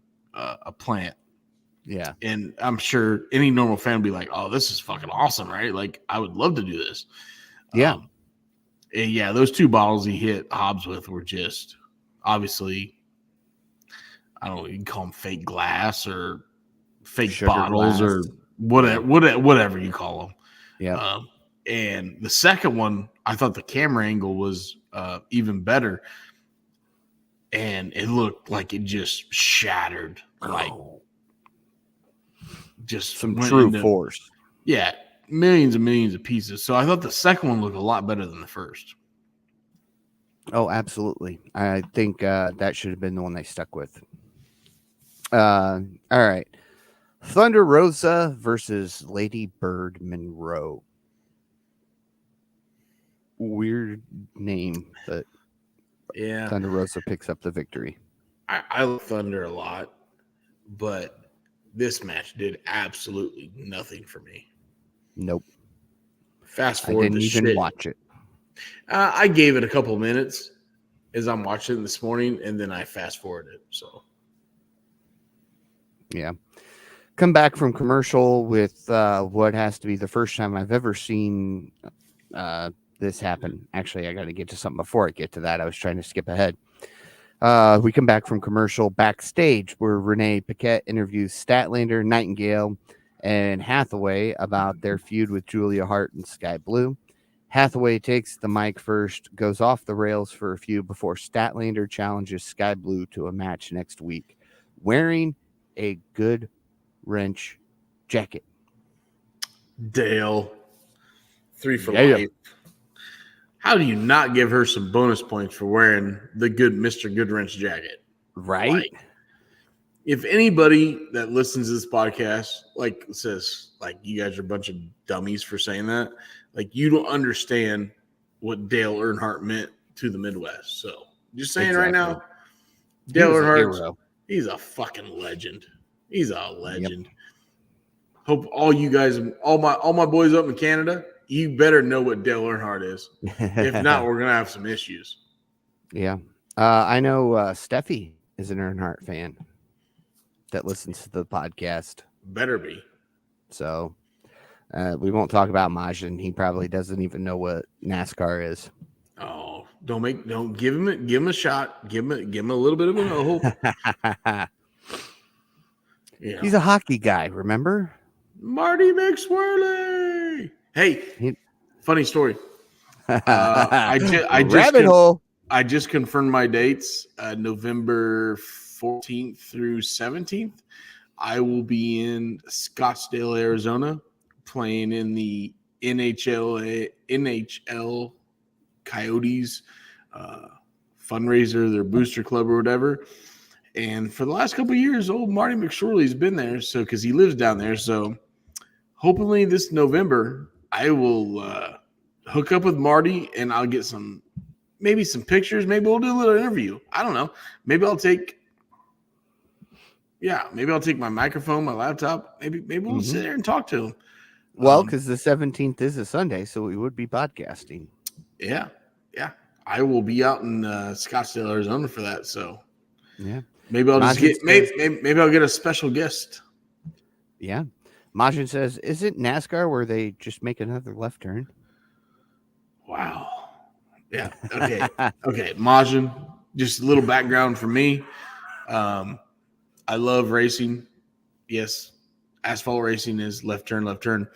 B: plant.
A: Yeah.
B: And I'm sure any normal fan would be like, "Oh, this is fucking awesome, right? Like, I would love to do this."
A: Yeah.
B: And yeah, those two bottles he hit Hobbs with were just obviously, I don't know, you can call them fake glass or fake
A: Sugar
B: bottles
A: glass.
B: or whatever you call them.
A: Yeah.
B: And the second one, I thought the camera angle was even better. And it looked like it just shattered, like just
A: some true force.
B: Yeah, millions and millions of pieces. So I thought the second one looked a lot better than the first.
A: Oh, absolutely. I think that should have been the one they stuck with. All right. Thunder Rosa versus Lady Bird Monroe. Weird name, but
B: yeah,
A: Thunder Rosa picks up the victory.
B: I like Thunder a lot, but this match did absolutely nothing for me.
A: Nope.
B: Fast forward,
A: I didn't even watch it.
B: I gave it a couple minutes as I'm watching it this morning, and then I fast forwarded it. So,
A: yeah. Come back from commercial with what has to be the first time I've ever seen this happen. Actually, I got to get to something before I get to that. I was trying to skip ahead. We come back from commercial backstage where Renee Paquette interviews Statlander, Nightingale, and Hathaway about their feud with Julia Hart and Sky Blue. Hathaway takes the mic first, goes off the rails for a few before Statlander challenges Sky Blue to a match next week, wearing a good wrench jacket.
B: Dale, 3 for life. How do you not give her some bonus points for wearing the good Mr. Goodwrench jacket?
A: Right?
B: Like, if anybody that listens to this podcast says you guys are a bunch of dummies for saying that, you don't understand what Dale Earnhardt meant to the Midwest. So just saying right now, Dale Earnhardt, he's a fucking legend. He's a legend. Yep. Hope all you guys, all my boys up in Canada, you better know what Dale Earnhardt is. If not, we're gonna have some issues.
A: Yeah, I know Steffi is an Earnhardt fan that listens to the podcast.
B: Better be.
A: So we won't talk about Majin. He probably doesn't even know what NASCAR is.
B: Oh, don't give him a shot. Give him a little bit of a hope.
A: Yeah. He's a hockey guy, remember?
B: Marty McSwirly. Hey, funny story. I just confirmed my dates. November 14th through 17th. I will be in Scottsdale, Arizona, playing in the NHL Coyotes fundraiser, their booster club or whatever. And for the last couple of years, old Marty McSorley's been there, so because he lives down there. So hopefully this November, I will hook up with Marty and I'll get some pictures. Maybe we'll do a little interview. I don't know. Maybe I'll take my microphone, my laptop. Maybe we'll sit there and talk to him.
A: Well, because the 17th is a Sunday, so we would be podcasting.
B: Yeah, yeah. I will be out in Scottsdale, Arizona for that. So
A: Yeah.
B: maybe I'll just
A: Majin
B: get
A: says,
B: maybe I'll get a special guest.
A: yeah. Majin says, is it NASCAR where they just make another left turn?
B: Wow. Yeah. Okay. Okay. Majin, just a little background for me. I love racing. Yes, asphalt racing is left turn, left turn.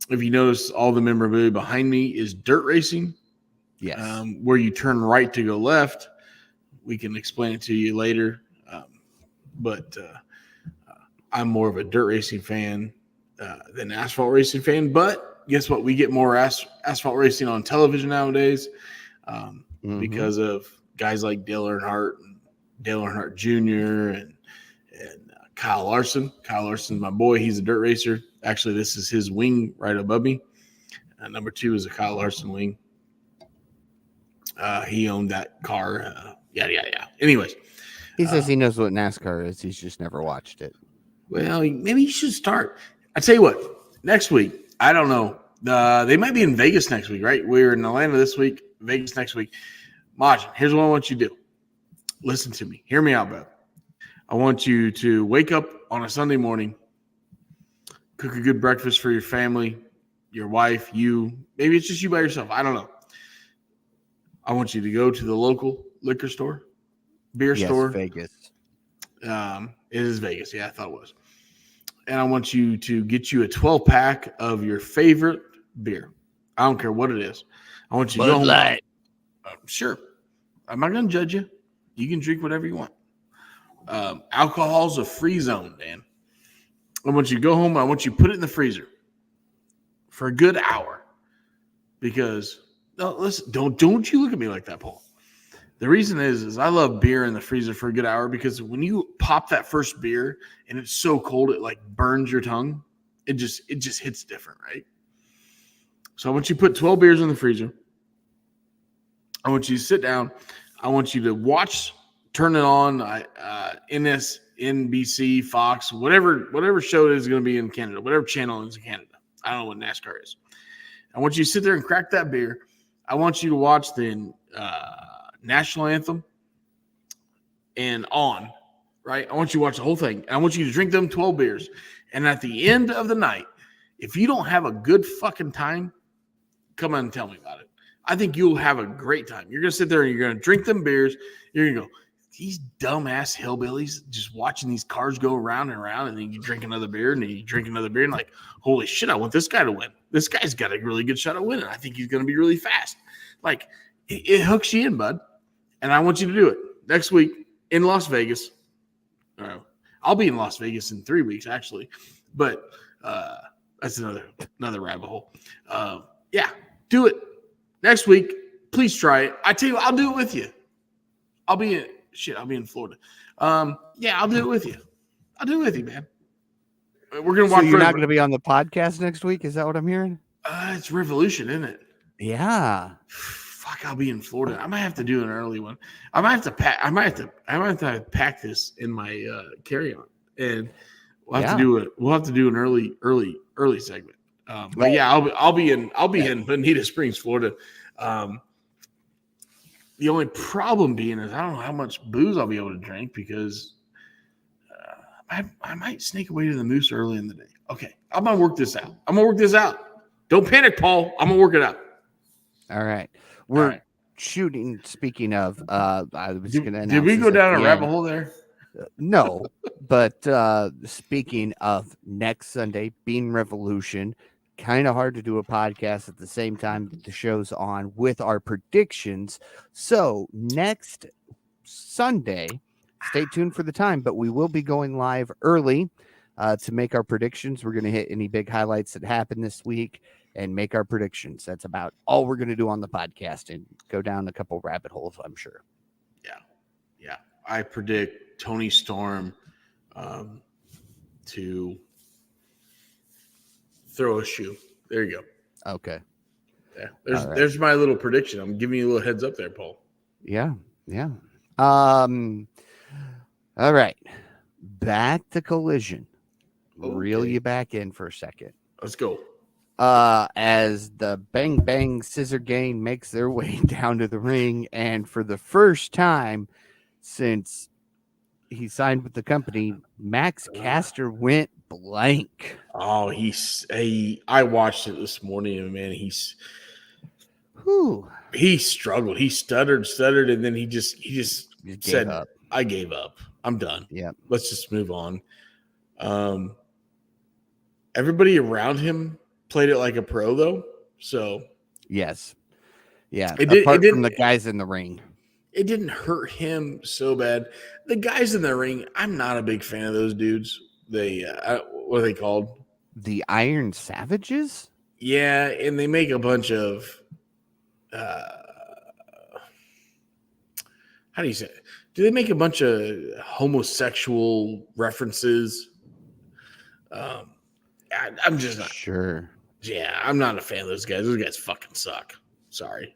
B: If you notice, all the memorabilia behind me is dirt racing.
A: Yes.
B: Where you turn right to go left. We can explain it to you later. But I'm more of a dirt racing fan than asphalt racing fan. But guess what? We get more asphalt racing on television nowadays because of guys like Dale Earnhardt Jr. and Kyle Larson. Kyle Larson's my boy. He's a dirt racer. Actually, this is his wing right above me. Number 2 is a Kyle Larson wing. He owned that car. Yada, yada, yada. Anyways.
A: He says he knows what NASCAR is. He's just never watched it.
B: Well, maybe you should start. I tell you what, next week, I don't know. They might be in Vegas next week, right? We're in Atlanta this week, Vegas next week. Majin, here's what I want you to do. Listen to me. Hear me out, bro. I want you to wake up on a Sunday morning, cook a good breakfast for your family, your wife, you. Maybe it's just you by yourself. I don't know. I want you to go to the local liquor store, beer store.
A: Vegas.
B: It is Vegas. Yeah, I thought it was. And I want you to get you a 12-pack of your favorite beer. I don't care what it is. I want you to go home.
A: Light.
B: Sure. I'm not going to judge you. You can drink whatever you want. Alcohol's a free zone, Dan. I want you to go home and I want you to put it in the freezer for a good hour. Because, no, listen, don't you look at me like that, Paul. The reason is I love beer in the freezer for a good hour because when you pop that first beer and it's so cold it like burns your tongue, it just hits different, right? So I want you to put 12 beers in the freezer. I want you to sit down. I want you to watch, turn it on, NBC, Fox, whatever show it is going to be in Canada, whatever channel is in Canada. I don't know what NASCAR is. I want you to sit there and crack that beer. I want you to watch the national anthem and on, right? I want you to watch the whole thing. And I want you to drink them 12 beers. And at the end of the night, if you don't have a good fucking time, come on and tell me about it. I think you'll have a great time. You're going to sit there and you're going to drink them beers. You're going to go, these dumbass hillbillies just watching these cars go around and around, and then you drink another beer, and then you drink another beer, and like, holy shit, I want this guy to win. This guy's got a really good shot at winning. I think he's going to be really fast. Like, it hooks you in, bud. And I want you to do it next week in Las Vegas. I'll be in Las Vegas in 3 weeks, actually. But that's another rabbit hole. Yeah, do it next week. Please try it. I tell you what, I'll do it with you. I'll be in Florida. Yeah, I'll do it with you. I'll do it with you, man. We're gonna watch.
A: So you're not gonna be on the podcast next week? Is that what I'm hearing?
B: It's Revolution, isn't it?
A: Yeah.
B: Fuck, I'll be in Florida. I might have to do an early one. I might have to pack this in my carry-on, and we'll have to do it. We'll have to do an early segment. But yeah, I'll be in Bonita Springs, Florida. The only problem being is I don't know how much booze I'll be able to drink because I might sneak away to the Moose early in the day. Okay, I'm gonna work this out. Don't panic, Paul. I'm gonna work it out.
A: All right. We're shooting. Speaking of, I was going to announce.
B: Did we go down a rabbit hole there?
A: No, but speaking of next Sunday, being Revolution, kind of hard to do a podcast at the same time that the show's on with our predictions. So next Sunday, stay tuned for the time, but we will be going live early to make our predictions. We're going to hit any big highlights that happened this week and make our predictions. That's about all we're going to do on the podcast and go down a couple rabbit holes, I'm sure.
B: Yeah. I predict Tony Storm to throw a shoe. There you go.
A: Okay.
B: Yeah. There's my little prediction. I'm giving you a little heads up there, Paul.
A: Yeah. All right. Back to Collision. Okay. Reel you back in for a second.
B: Let's go.
A: as the Bang Bang Scissor Gang makes their way down to the ring. And for the first time since he signed with the company, Max Caster went blank.
B: Oh, I watched it this morning, and man,
A: Whew.
B: he struggled. He stuttered, and then he just
A: Just gave
B: said,
A: up.
B: "I gave up. I'm done.
A: Yep.
B: Let's just move on." Everybody around him played it like a pro, though. So
A: Yes. Yeah.
B: it
A: Apart from
B: didn't
A: the guys in the ring.
B: it didn't hurt him so bad. The guys in the ring, I'm not a big fan of those dudes. They what are they called?
A: The Iron Savages?
B: Yeah, and they make a bunch of how do you say it? Do they make a bunch of homosexual references? I'm just not.
A: Sure.
B: Yeah, I'm not a fan of those guys. Those guys fucking suck. Sorry.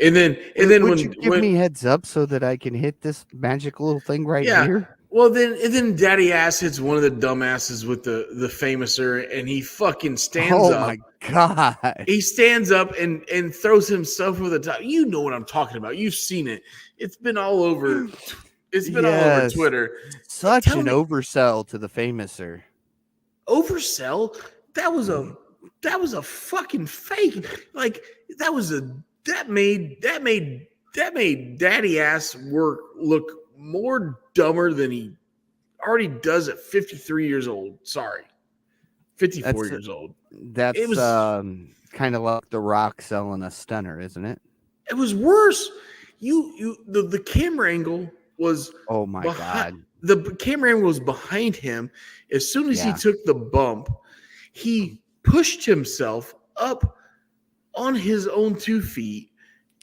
B: And then
A: Would you give me heads up so that I can hit this magic little thing right here?
B: Well, then Daddy Ass hits one of the dumbasses with the famouser, and he fucking stands
A: Oh
B: up.
A: my god!
B: He stands up and throws himself over the top. You know what I'm talking about. You've seen it. It's been all over. It's been all over Twitter.
A: Such an oversell to the famouser.
B: Oversell? That was a fucking fake. Like that made Daddy Ass work look more dumber than he already does at 53 years old. Sorry. 54 years old.
A: That's kind of like The Rock selling a stunner, isn't it?
B: It was worse. The camera angle was
A: oh my god.
B: The camera angle was behind him. As soon as he took the bump, he pushed himself up on his own 2 feet.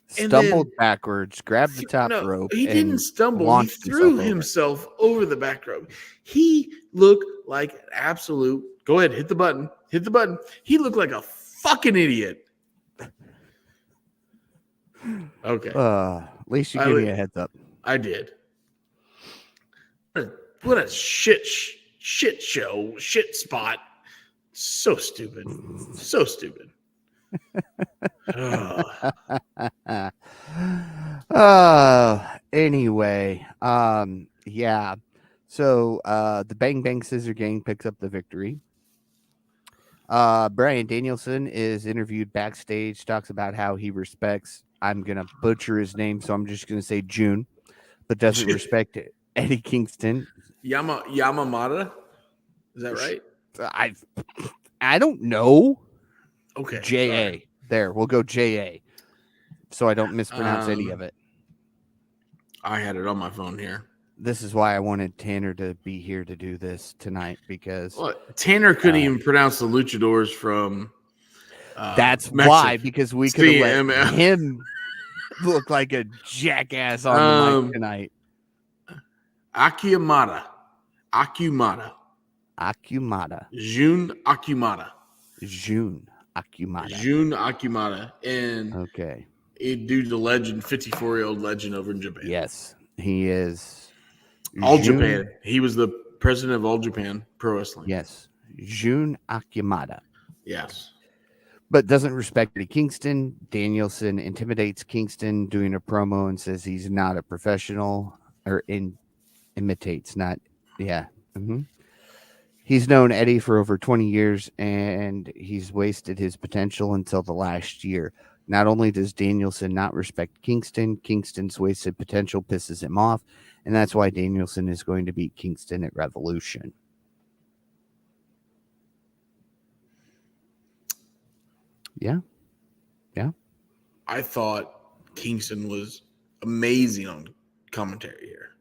A: Stumbled backwards, grabbed the top rope.
B: He didn't stumble. He threw himself over the back rope. He looked like an absolute. Go ahead, hit the button. Hit the button. He looked like a fucking idiot. Okay.
A: At least you gave me a heads up.
B: I did. What a shit show, shit spot. So stupid. So stupid.
A: Anyway, yeah. So the Bang Bang Scissor Gang picks up the victory. Bryan Danielson is interviewed backstage, talks about how he respects, I'm gonna butcher his name, so I'm just gonna say June, but doesn't respect Eddie Kingston.
B: Yamamata? Is that right?
A: I don't know.
B: Okay.
A: J.A. Sorry. There, we'll go J.A. so I don't mispronounce any of it.
B: I had it on my phone here.
A: This is why I wanted Tanner to be here to do this tonight, because
B: Tanner couldn't even pronounce the luchadors from
A: that's Mexico. Why, because we could have let him look like a jackass on the mic tonight.
B: Akumata. Jun Akumata. And
A: okay.
B: Dude's a legend, 54-year-old legend over in Japan.
A: Yes, he is.
B: All Japan. He was the president of All Japan Pro Wrestling.
A: Yes. Jun Akumata.
B: Yes.
A: But doesn't respect Eddie Kingston. Danielson intimidates Kingston doing a promo and says he's not a professional, or imitates, not. Yeah. Mm-hmm. He's known Eddie for over 20 years, and he's wasted his potential until the last year. Not only does Danielson not respect Kingston, Kingston's wasted potential pisses him off, and that's why Danielson is going to beat Kingston at Revolution. Yeah.
B: I thought Kingston was amazing on commentary here.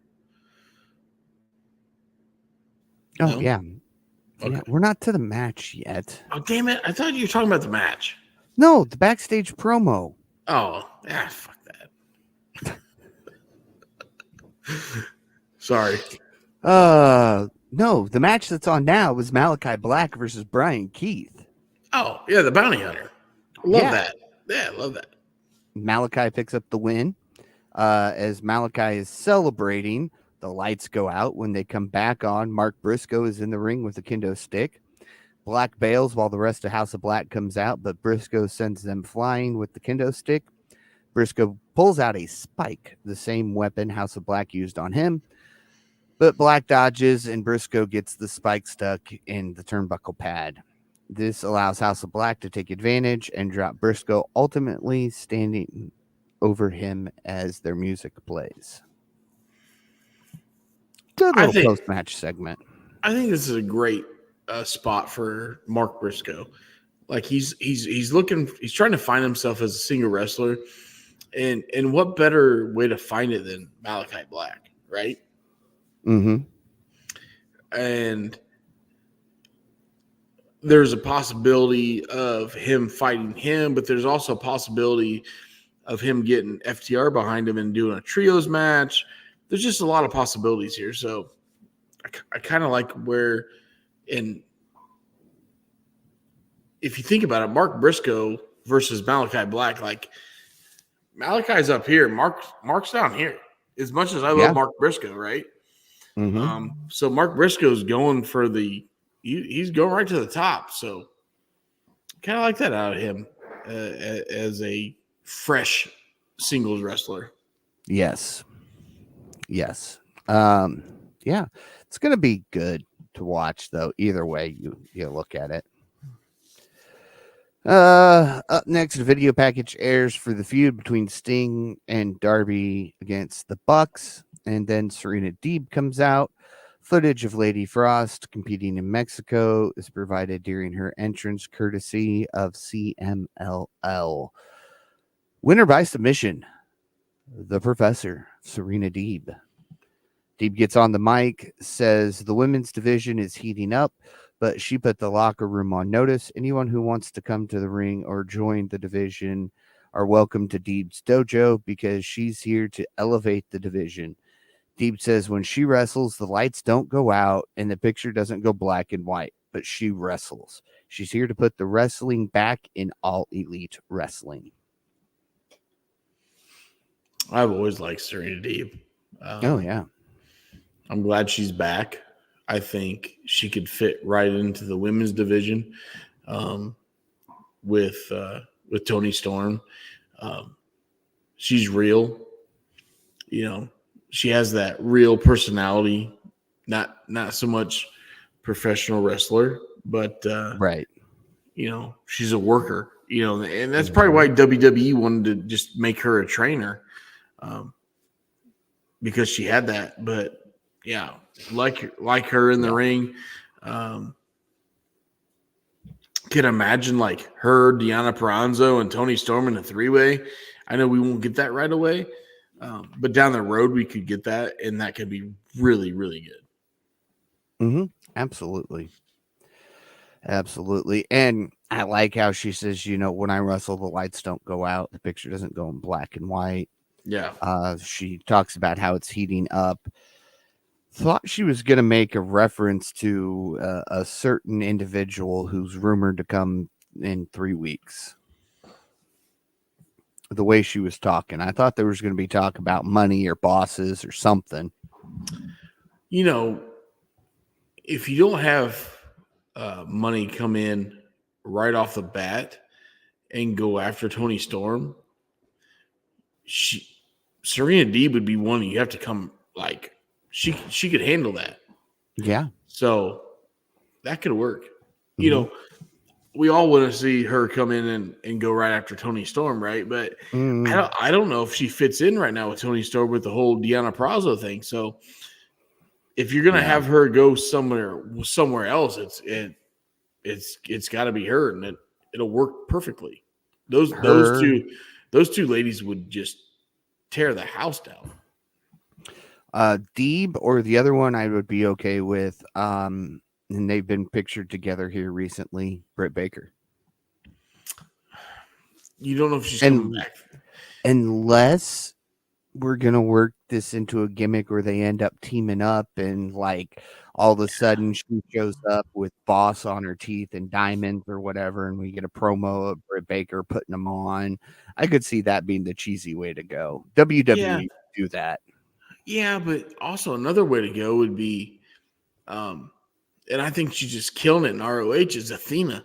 A: Oh, no? Yeah. Okay. Yeah. We're not to the match yet.
B: Oh, damn it. I thought you were talking about the match.
A: No, the backstage promo.
B: Oh, fuck that. Sorry.
A: No, the match that's on now was Malachi Black versus Brian Keith.
B: Oh, yeah, the bounty hunter. Love that. Yeah, love that.
A: Malachi picks up the win. As Malachi is celebrating, the lights go out. When they come back on, Mark Briscoe is in the ring with a kendo stick. Black bails while the rest of House of Black comes out, but Briscoe sends them flying with the kendo stick. Briscoe pulls out a spike, the same weapon House of Black used on him, but Black dodges and Briscoe gets the spike stuck in the turnbuckle pad. This allows House of Black to take advantage and drop Briscoe, ultimately standing over him as their music plays. Good
B: I
A: little
B: think
A: post-match segment.
B: I think this is a great spot for Mark Briscoe. Like he's looking, he's trying to find himself as a single wrestler, and what better way to find it than Malachi Black, right?
A: Mm-hmm.
B: And there's a possibility of him fighting him, but there's also a possibility of him getting FTR behind him and doing a trios match. There's just a lot of possibilities here. So I kind of like where, and if you think about it, Mark Briscoe versus Malachi Black, like Malachi's up here, Mark's down here. As much as I love
A: Yeah.
B: Mark Briscoe, right?
A: Mm-hmm.
B: So Mark Briscoe's going for he's going right to the top. So kind of like that out of him as a fresh singles wrestler.
A: Yes. Yes. Yeah. It's gonna be good to watch though. Either way you look at it. Up next, a video package airs for the feud between Sting and Darby against the Bucks, and then Serena Deeb comes out. Footage of Lady Frost competing in Mexico is provided during her entrance, courtesy of CMLL. Winner by submission, the Professor, Serena Deeb. Deeb gets on the mic, says the women's division is heating up, but she put the locker room on notice. Anyone who wants to come to the ring or join the division are welcome to Deeb's dojo because she's here to elevate the division. Deeb says when she wrestles, the lights don't go out and the picture doesn't go black and white, but she wrestles. She's here to put the wrestling back in All Elite Wrestling.
B: I've always liked Serena Deeb.
A: Oh, yeah.
B: I'm glad she's back. I think she could fit right into the women's division with Toni Storm. She's real. You know, she has that real personality. Not so much professional wrestler, but
A: Right.
B: you know, she's a worker. You know, and that's probably why WWE wanted to just make her a trainer, because she had that. But yeah, like her in the ring. Can imagine like her, Deonna Purrazzo, and Toni Storm in a three-way. I know we won't get that right away, but down the road we could get that, and that could be really, really good.
A: Mm-hmm. Absolutely. Absolutely. And I like how she says, you know, when I wrestle, the lights don't go out. The picture doesn't go in black and white.
B: Yeah.
A: She talks about how it's heating up. Thought she was going to make a reference to a certain individual who's rumored to come in 3 weeks. The way she was talking, I thought there was going to be talk about money or bosses or something.
B: You know, if you don't have money come in right off the bat and go after Toni Storm, Serena Deeb would be one you have to come like she could handle that.
A: Yeah.
B: So that could work. Mm-hmm. You know, we all want to see her come in and go right after Toni Storm, right? But I don't know if she fits in right now with Toni Storm with the whole Deonna Purrazzo thing. So if you're gonna have her go somewhere else, it's got to be her, and it'll work perfectly. Those two ladies would just tear the house down.
A: Deeb or the other one I would be okay with. And they've been pictured together here recently. Britt Baker.
B: You don't know if she's coming back.
A: Unless we're going to work this into a gimmick where they end up teaming up and like all of a sudden she shows up with Boss on her teeth and diamonds or whatever. And we get a promo of Britt Baker putting them on. I could see that being the cheesy way to go. WWE do that.
B: Yeah, but also another way to go would be and I think she's just killing it in ROH is Athena.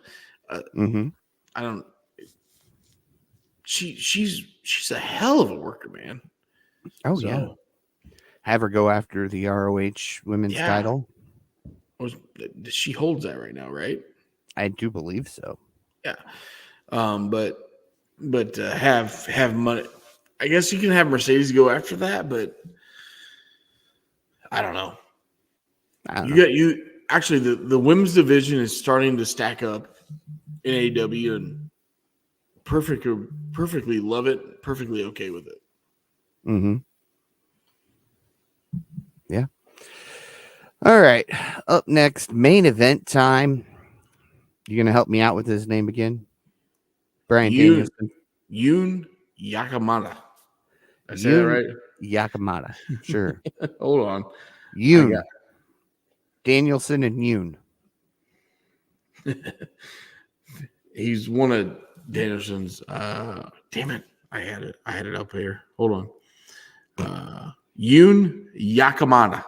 A: Mm-hmm.
B: I don't. She's a hell of a worker, man.
A: Oh, yeah.
B: So
A: Have her go after the ROH women's
B: yeah,
A: title.
B: she holds that right now, right?
A: I do believe so.
B: Yeah. But have money. I guess you can have Mercedes go after that, but I don't know.
A: I don't
B: You
A: know.
B: got you actually the women's division is starting to stack up in AEW and perfectly love it, perfectly okay with it.
A: Mm-hmm. Yeah. All right. Up next, main event time. You gonna help me out with his name again? Brian
B: Yun
A: Danielson.
B: Yun Yakamada. I say that
A: Yoon
B: right?
A: Yakamada. Sure.
B: Hold on. I got
A: Yoon. Danielson and Yoon.
B: he's one of Danielson's damn it. I had it up here. Hold on. Yun Yakamada.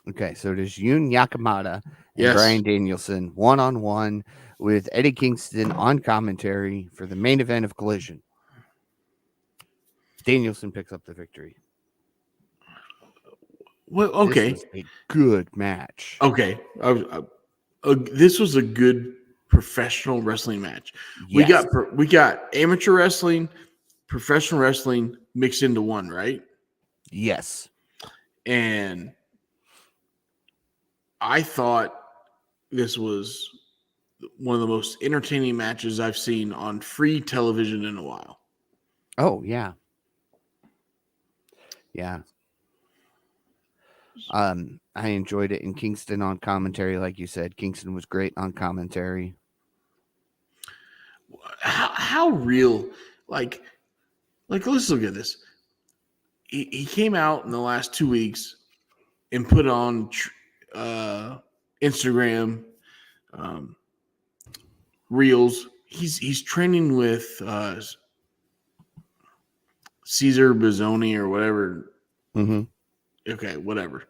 A: Okay, so it is Yoon Yakamada and
B: Yes.
A: Brian Danielson one-on-one with Eddie Kingston on commentary for the main event of Collision. Danielson picks up the victory.
B: Well,
A: This
B: okay.
A: was a good match.
B: Okay. This was a good professional wrestling match.
A: Yes.
B: We got amateur wrestling, professional wrestling mixed into one, right?
A: Yes.
B: And I thought this was one of the most entertaining matches I've seen on free television in a while.
A: Oh, yeah. Yeah. I enjoyed it in Kingston on commentary, like you said. Kingston was great on commentary.
B: How real, like let's look at this. He came out in the last 2 weeks and put on Instagram um, reels. He's training with Caesar Bizzoni or whatever.
A: Mm-hmm.
B: Okay, whatever.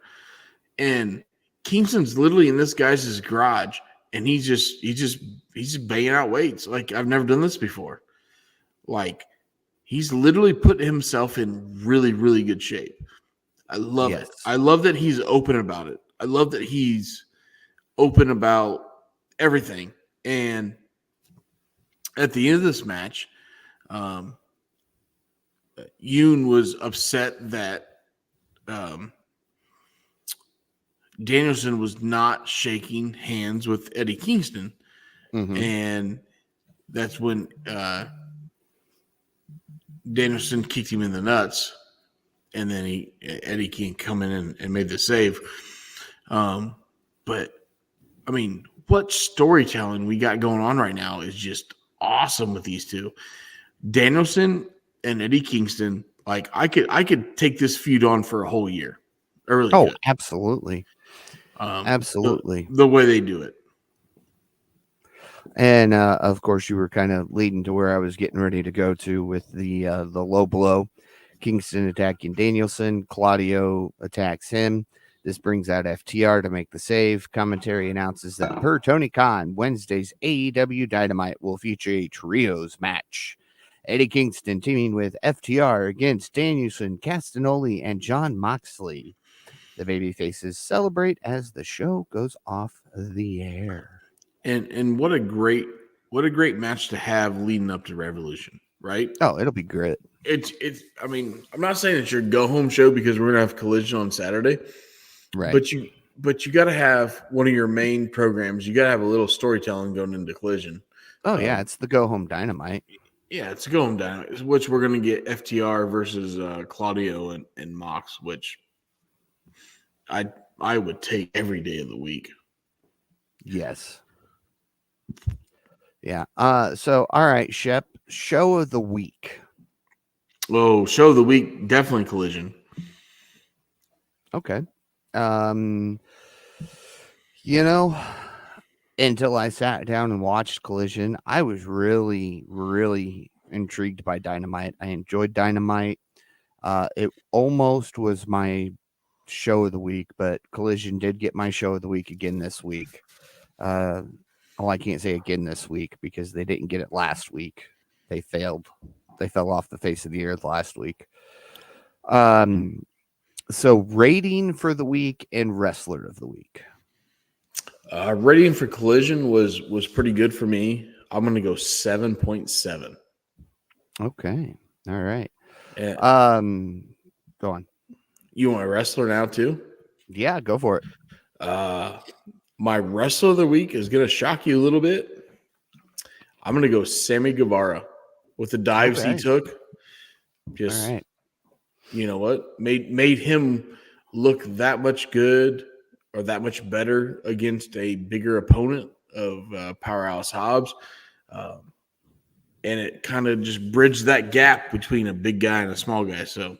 B: And Kingston's literally in this guy's garage, and he's just banging out weights. Like I've never done this before. Like he's literally put himself in really really good shape. I love it.
A: Yes.
B: I love that he's open about it. I love that he's open about everything. And at the end of this match, um, Yoon was upset that um, Danielson was not shaking hands with Eddie Kingston,
A: Mm-hmm.
B: and that's when Danielson kicked him in the nuts, and then Eddie King come in and made the save. But I mean, what storytelling we got going on right now is just awesome with these two, Danielson and Eddie Kingston. Like I could take this feud on for a whole year. I really
A: Oh,
B: could.
A: absolutely. Absolutely.
B: The way they do it.
A: And of course, you were kind of leading to where I was getting ready to go to with the low blow. Kingston attacking Danielson. Claudio attacks him. This brings out FTR to make the save. Commentary announces that per Tony Khan, Wednesday's AEW Dynamite will feature a trios match. Eddie Kingston teaming with FTR against Danielson, Castagnoli, and John Moxley. The babyfaces celebrate as the show goes off the air.
B: And what a great match to have leading up to Revolution, right?
A: Oh, it'll be great.
B: It's I mean, I'm not saying it's your go home show because we're gonna have Collision on Saturday,
A: Right.
B: but you got to have one of your main programs. You got to have a little storytelling going into Collision.
A: Oh, yeah, it's the go home Dynamite.
B: Yeah, it's going down. Which we're gonna get FTR versus Claudio and Mox, which I would take every day of the week.
A: Yes. Yeah. So all right, Shep, show of the week.
B: Oh, show of the week, definitely Collision.
A: Okay. You know, until I sat down and watched Collision, I was really, really intrigued by Dynamite. I enjoyed Dynamite. It almost was my show of the week, but Collision did get my show of the week again this week. Uh, I can't say again this week because they didn't get it last week. They failed. They fell off the face of the earth last week. So rating for the week and wrestler of the week.
B: Rating for Collision was pretty good for me. I'm going to go 7.7.
A: Okay. All right. Go on.
B: You want a wrestler now too?
A: Yeah, go for it.
B: My wrestler of the week is going to shock you a little bit. I'm going to go Sammy Guevara with the dives he took. Just,
A: all right.
B: You know what? Made him look that much good or that much better against a bigger opponent of Powerhouse Hobbs. And it kind of just bridged that gap between a big guy and a small guy. So,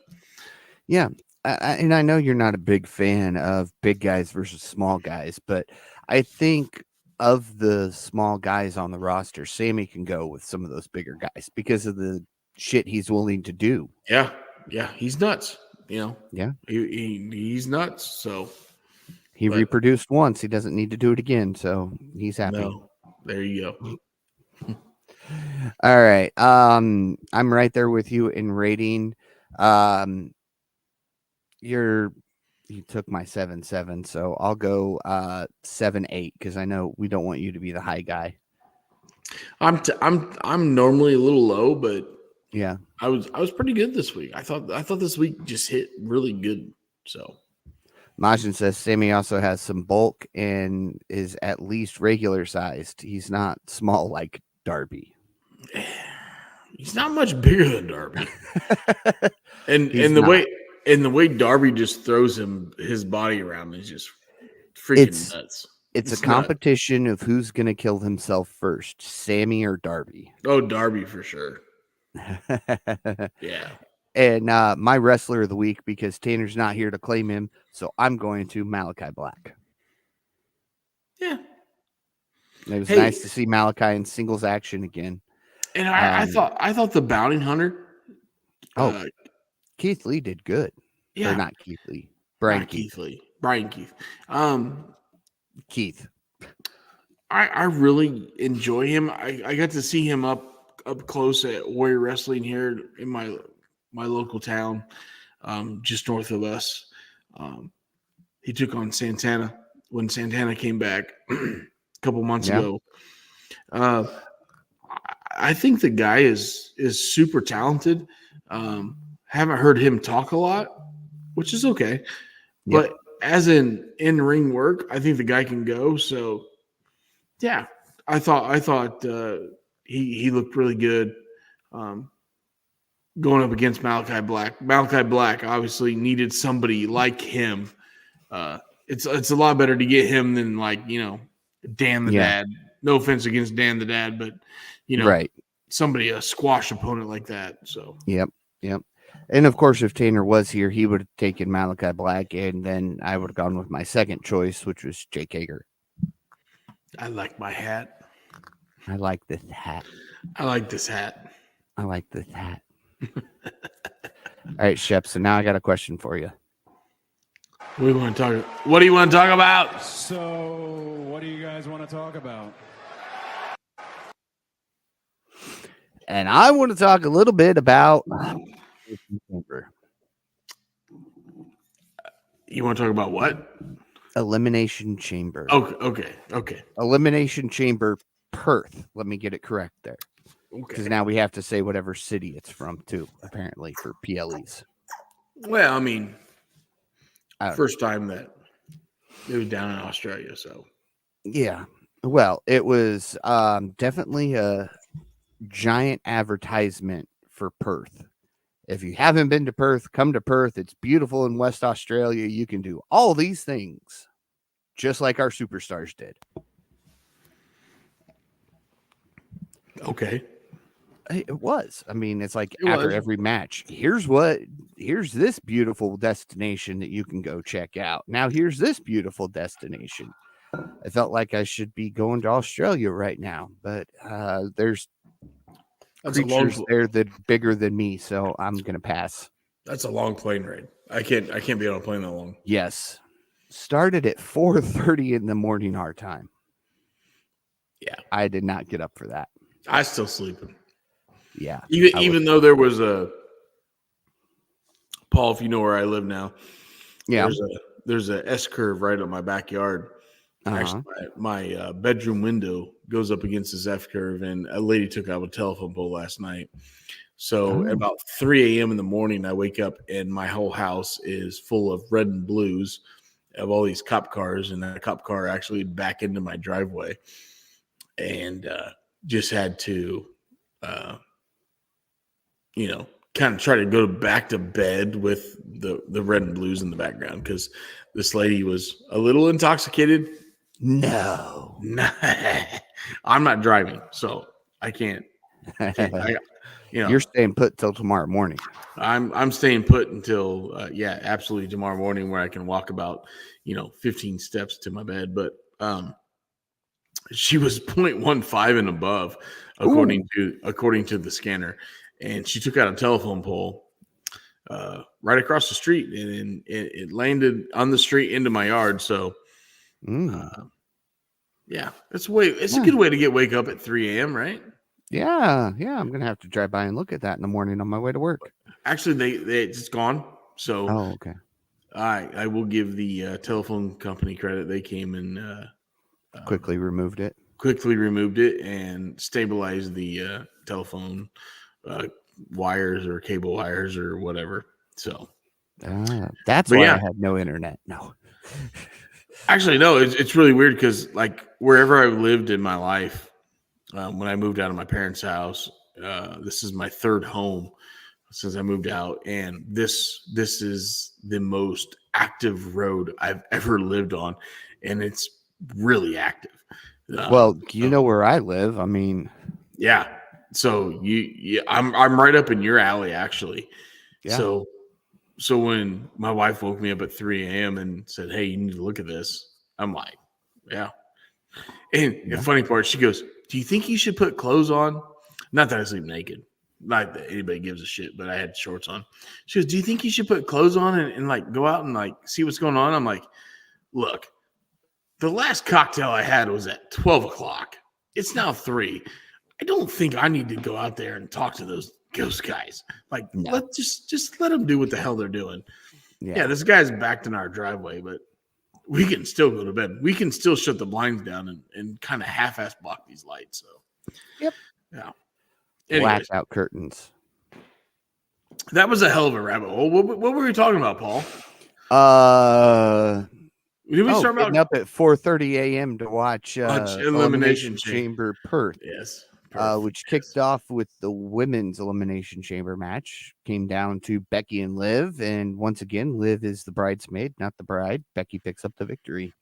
A: yeah. And I know you're not a big fan of big guys versus small guys, but I think of the small guys on the roster, Sammy can go with some of those bigger guys because of the shit he's willing to do.
B: Yeah, he's nuts.
A: Yeah,
B: he's nuts. So
A: he reproduced once; he doesn't need to do it again. So he's happy.
B: No, there you go.
A: All right, I'm right there with you in rating. You took my 7.7, so I'll go 7.8 because I know we don't want you to be the high guy.
B: I'm normally a little low, but
A: yeah,
B: I was pretty good this week. I thought this week just hit really good. So
A: Majin says Sammy also has some bulk and is at least regular sized. He's not small like Darby.
B: He's not much bigger than Darby. and the way Darby just throws his body around is just freaking nuts.
A: It's a competition of who's going to kill himself first, Sammy or Darby.
B: Oh, Darby for sure. Yeah.
A: And my wrestler of the week, because Tanner's not here to claim him, so I'm going to Malachi Black.
B: Yeah.
A: It was nice to see Malachi in singles action again.
B: And I thought the Bounty Hunter.
A: Keith Lee did good.
B: Yeah.
A: Or not Keith Lee. Brian Keith.
B: Brian Keith.
A: Keith.
B: I really enjoy him. I got to see him up close at Warrior Wrestling here in my local town, just north of us. He took on Santana when Santana came back a couple months ago. I think the guy is super talented. Haven't heard him talk a lot, which is okay. Yep. But as in ring work, I think the guy can go. So, yeah, I thought he looked really good going up against Malachi Black. Malachi Black obviously needed somebody like him. It's a lot better to get him than Dan the Dad. No offense against Dan the Dad, but
A: right.
B: Somebody a squash opponent like that. So
A: yep. And of course, if Tanner was here, he would have taken Malachi Black, and then I would have gone with my second choice, which was Jake Hager.
B: I like my hat.
A: I like this hat.
B: I like this hat.
A: I like this hat. All right, Shep. So now I got a question for you.
B: What do you want to talk about?
C: So, what do you guys want to talk about?
A: And I want to talk a little bit about
B: You want to talk about what?
A: Elimination Chamber.
B: Okay.
A: Elimination Chamber, Perth. Let me get it correct there.
B: Okay.
A: Because now we have to say whatever city it's from, too, apparently, for PLEs.
B: Well, I mean, first time that it was down in Australia, so.
A: Yeah. Well, it was definitely a giant advertisement for Perth. If you haven't been to Perth, come to Perth. It's beautiful in West Australia. You can do all these things just like our superstars did.
B: Okay.
A: It was. I mean, it's like after every match, here's this beautiful destination that you can go check out. Now, here's this beautiful destination. I felt like I should be going to Australia right now, but there's creatures there that are bigger than me, so I'm going to pass.
B: That's a long plane ride. I can't be on a plane that long.
A: Yes. Started at 4:30 in the morning our time.
B: Yeah.
A: I did not get up for that.
B: I still sleeping.
A: Yeah.
B: Even though there was Paul, if you know where I live now,
A: Yeah.
B: there's a S curve right on my backyard. Actually, my bedroom window goes up against this F curve, and a lady took out a telephone pole last night. So at about 3 a.m. in the morning, I wake up and my whole house is full of red and blues of all these cop cars, and that cop car actually back into my driveway, and just had to, kind of try to go back to bed with the red and blues in the background because this lady was a little intoxicated.
A: No.
B: I'm not driving, so I can't.
A: You're staying put till tomorrow morning.
B: I'm staying put until absolutely tomorrow morning, where I can walk about 15 steps to my bed. But she was 0.15 and above, according to the scanner, and she took out a telephone pole right across the street, and it landed on the street into my yard. So. Yeah, it's a good way to wake up at 3 a.m., right?
A: Yeah. I'm gonna have to drive by and look at that in the morning on my way to work.
B: Actually, it's gone. So,
A: okay.
B: I will give the telephone company credit. They came and
A: Quickly removed it
B: and stabilized the telephone wires or cable wires or whatever. So
A: that's why I had no internet. No.
B: Actually, no, it's really weird because, like, wherever I've lived in my life, when I moved out of my parents' house, this is my third home since I moved out, and this is the most active road I've ever lived on, and it's really active.
A: Well, you know where I live. I mean,
B: yeah. So I'm right up in your alley, actually.
A: Yeah.
B: So when my wife woke me up at 3 a.m. and said, "Hey, you need to look at this," I'm like, "Yeah." And the funny part, she goes, "Do you think you should put clothes on?" Not that I sleep naked. Not that anybody gives a shit, but I had shorts on. She goes, "Do you think you should put clothes on and like go out and like see what's going on?" I'm like, "Look, the last cocktail I had was at 12 o'clock. It's now 3. I don't think I need to go out there and talk to those ghost guys. Like, let's just let them do what the hell they're doing." Yeah, this guy's backed in our driveway, but we can still go to bed. We can still shut the blinds down and kind of half-ass block these lights. So,
A: yep.
B: Yeah.
A: Blackout curtains.
B: That was a hell of a rabbit hole. What were we talking about, Paul?
A: Did we start getting up at 4:30 a.m. to watch Elimination Chamber Perth?
B: Yes.
A: Which kicked off with the women's Elimination Chamber match. Came down to Becky and Liv, and once again, Liv is the bridesmaid, not the bride. Becky picks up the victory.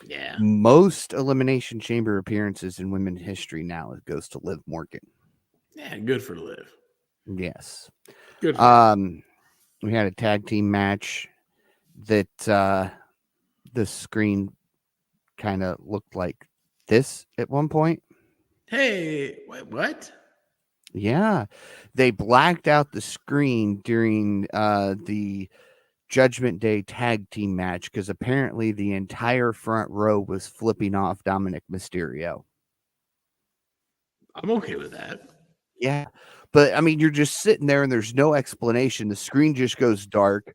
B: Yeah.
A: Most Elimination Chamber appearances in women's history now goes to Liv Morgan.
B: Yeah, good for Liv.
A: Yes.
B: Good for her.
A: We had a tag team match that the screen kind of looked like this at one point.
B: Hey, what?
A: Yeah, they blacked out the screen during the Judgment Day tag team match because apparently the entire front row was flipping off Dominic Mysterio.
B: I'm okay with that.
A: Yeah, but I mean, you're just sitting there and there's no explanation. The screen just goes dark.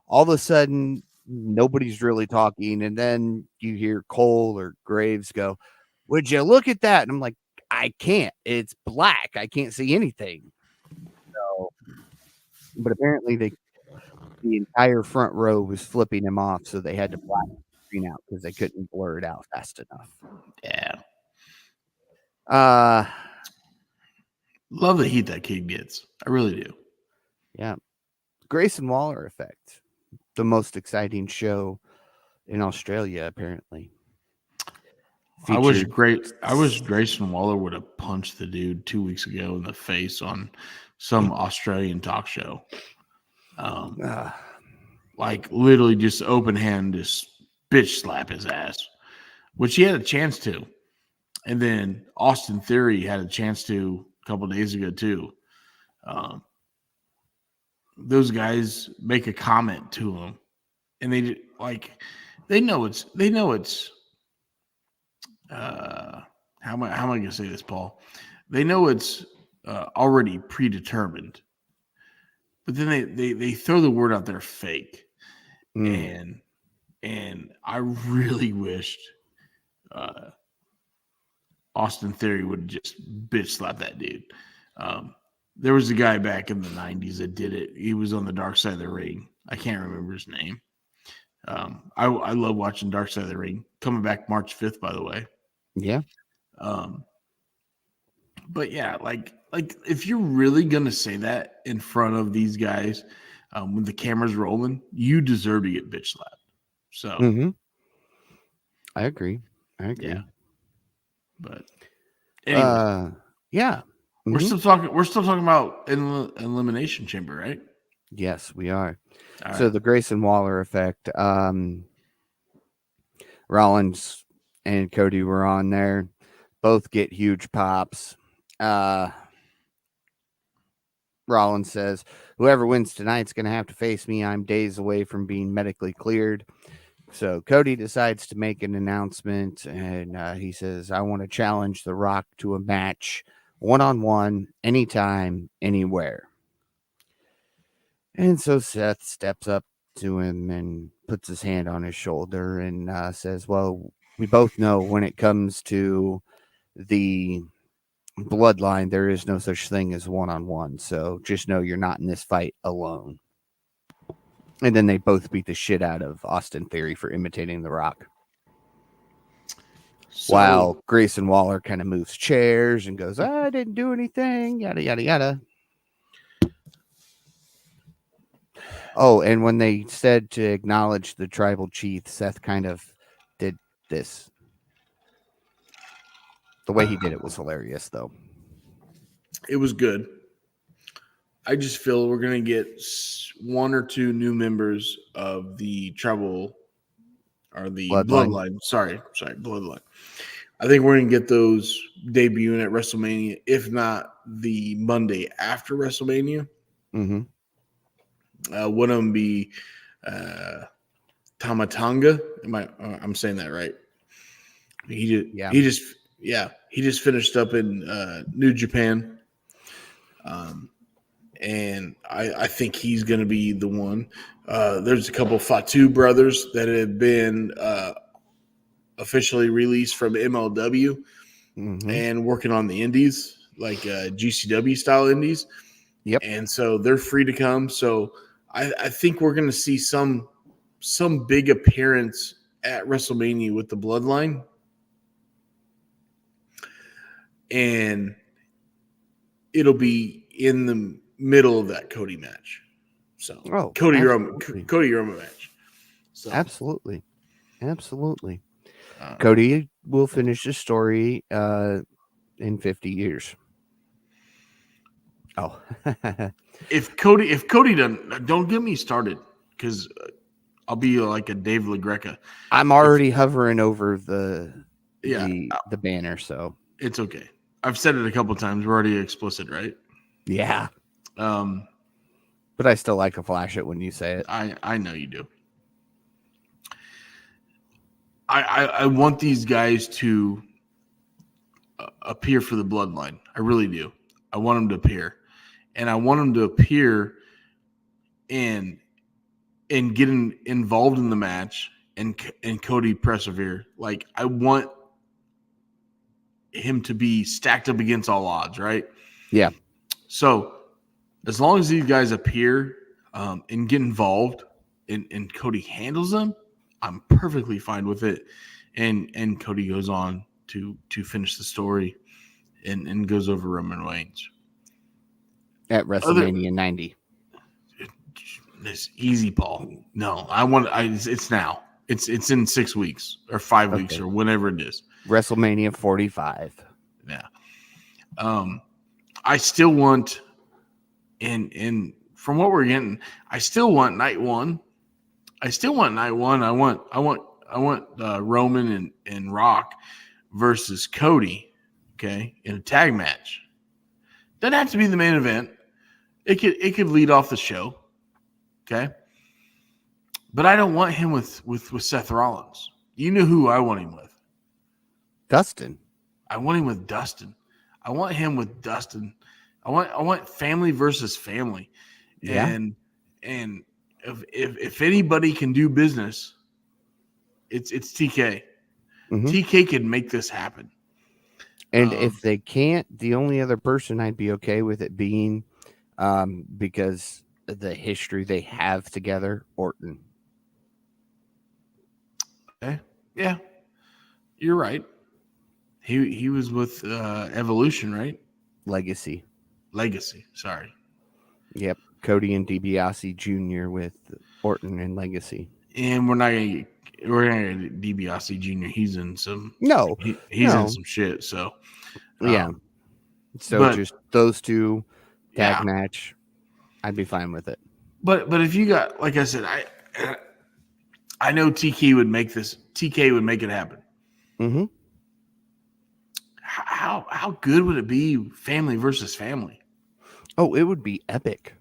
A: All of a sudden, nobody's really talking, and then you hear Cole or Graves go, "Would you look at that?" And I'm like, I can't. It's black. I can't see anything. So, but apparently the entire front row was flipping him off, so they had to black the screen out because they couldn't blur it out fast enough.
B: Yeah.
A: Uh
B: Love the heat that kid gets. I really do.
A: Yeah. Grayson Waller effect. The most exciting show in Australia, apparently.
B: I wish Grayson Waller would have punched the dude 2 weeks ago in the face on some Australian talk show. Like literally just open hand, just bitch slap his ass, which he had a chance to. And then Austin Theory had a chance to a couple of days ago too. those guys make a comment to him, and they know it's how am I going to say this, Paul? They know it's already predetermined, but then they throw the word out there fake, and I really wished Austin Theory would just bitch slap that dude. There was a guy back in the 90s that did it. He was on the dark side of the ring. I can't remember his name. I love watching Dark Side of the Ring. Coming back March 5th, by the way.
A: Yeah.
B: But yeah, like if you're really gonna say that in front of these guys when the camera's rolling, you deserve to get bitch slapped. So
A: I agree.
B: Yeah. But anyway,
A: yeah.
B: We're still talking about Elimination Chamber, right?
A: Yes, we are.
B: All
A: so
B: right.
A: the Grayson Waller effect. Rollins and Cody were on there. Both get huge pops. Rollins says, whoever wins tonight's going to have to face me. I'm days away from being medically cleared. So Cody decides to make an announcement, and he says, I want to challenge The Rock to a match, one-on-one, anytime, anywhere. And so Seth steps up to him and puts his hand on his shoulder and says, well, we both know when it comes to the bloodline, there is no such thing as one-on-one. So just know you're not in this fight alone. And then they both beat the shit out of Austin Theory for imitating The Rock. While Grayson Waller kind of moves chairs and goes, I didn't do anything, yada, yada, yada. Oh, and when they said to acknowledge the tribal chief, Seth kind of did this. The way he did it was hilarious, though.
B: It was good. I just feel we're going to get one or two new members of the tribal or the bloodline. Sorry, bloodline. I think we're going to get those debuting at WrestleMania, if not the Monday after WrestleMania.
A: Mm-hmm.
B: One of them be Tamatanga. I'm saying that right? He just finished up in New Japan. And I think he's going to be the one. There's a couple Fatu brothers that have been officially released from MLW and working on the indies, like GCW style indies.
A: Yep.
B: And so they're free to come. So I think we're going to see some big appearance at WrestleMania with the Bloodline. And it'll be in the middle of that Cody match. So Cody Roman match. So
A: Absolutely. Cody will finish the story in 50 years. Oh.
B: if Cody doesn't, don't get me started, because I'll be like a Dave LaGreca.
A: I'm already hovering over the banner, so
B: it's okay. I've said it a couple times. We're already explicit, right?
A: Yeah. But I still like to flash it when you say it.
B: I know you do. I want these guys to appear for the Bloodline. I really do. I want them to appear. And I want them to appear and get involved in the match and Cody persevere. Like, I want him to be stacked up against all odds, right?
A: Yeah.
B: So as long as these guys appear and get involved and Cody handles them, I'm perfectly fine with it. And Cody goes on to finish the story and goes over Roman Reigns
A: at WrestleMania 90.
B: It's easy, Paul. No, it's now. It's in 6 weeks or 5 weeks or whenever it is.
A: WrestleMania 45.
B: Yeah. I still want, and from what we're getting, I still want night one. I want Roman and Rock versus Cody, okay, in a tag match. Doesn't have to be the main event. It could lead off the show. Okay. But I don't want him with Seth Rollins. You know who I want him with.
A: Dustin.
B: I want him with Dustin. I want him with Dustin. I want family versus family.
A: Yeah.
B: And if anybody can do business, it's TK.
A: Mm-hmm.
B: TK can make this happen.
A: And if they can't, the only other person I'd be okay with it being, because of the history they have together, Orton.
B: Okay. Yeah, you're right. He was with Evolution, right?
A: Legacy.
B: Sorry.
A: Yep. Cody and DiBiase Jr. with Orton and Legacy.
B: And we're not gonna get DiBiase Jr. He's in some he's in some shit. So
A: yeah. So
B: but,
A: just those two tag match, I'd be fine with it.
B: But if you got, like I said, I know TK would make it happen.
A: Mm-hmm.
B: How good would it be, family versus family?
A: Oh, it would be epic.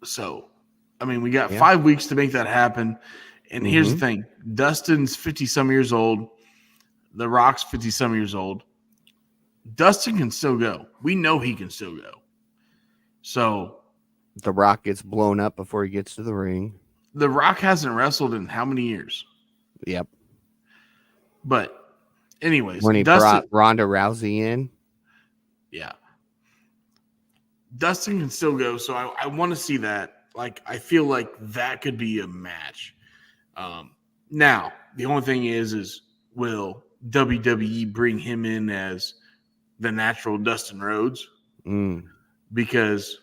B: So, I mean, we got 5 weeks to make that happen. And here's the thing. Dustin's 50-some years old. The Rock's 50-some years old. Dustin can still go. We know he can still go. So
A: The Rock gets blown up before he gets to the ring.
B: The Rock hasn't wrestled in how many years?
A: Yep.
B: But anyways,
A: when he brought Ronda Rousey in.
B: Yeah. Dustin can still go, so I want to see that. Like, I feel like that could be a match. Now, the only thing is will WWE bring him in as the natural Dustin Rhodes? Because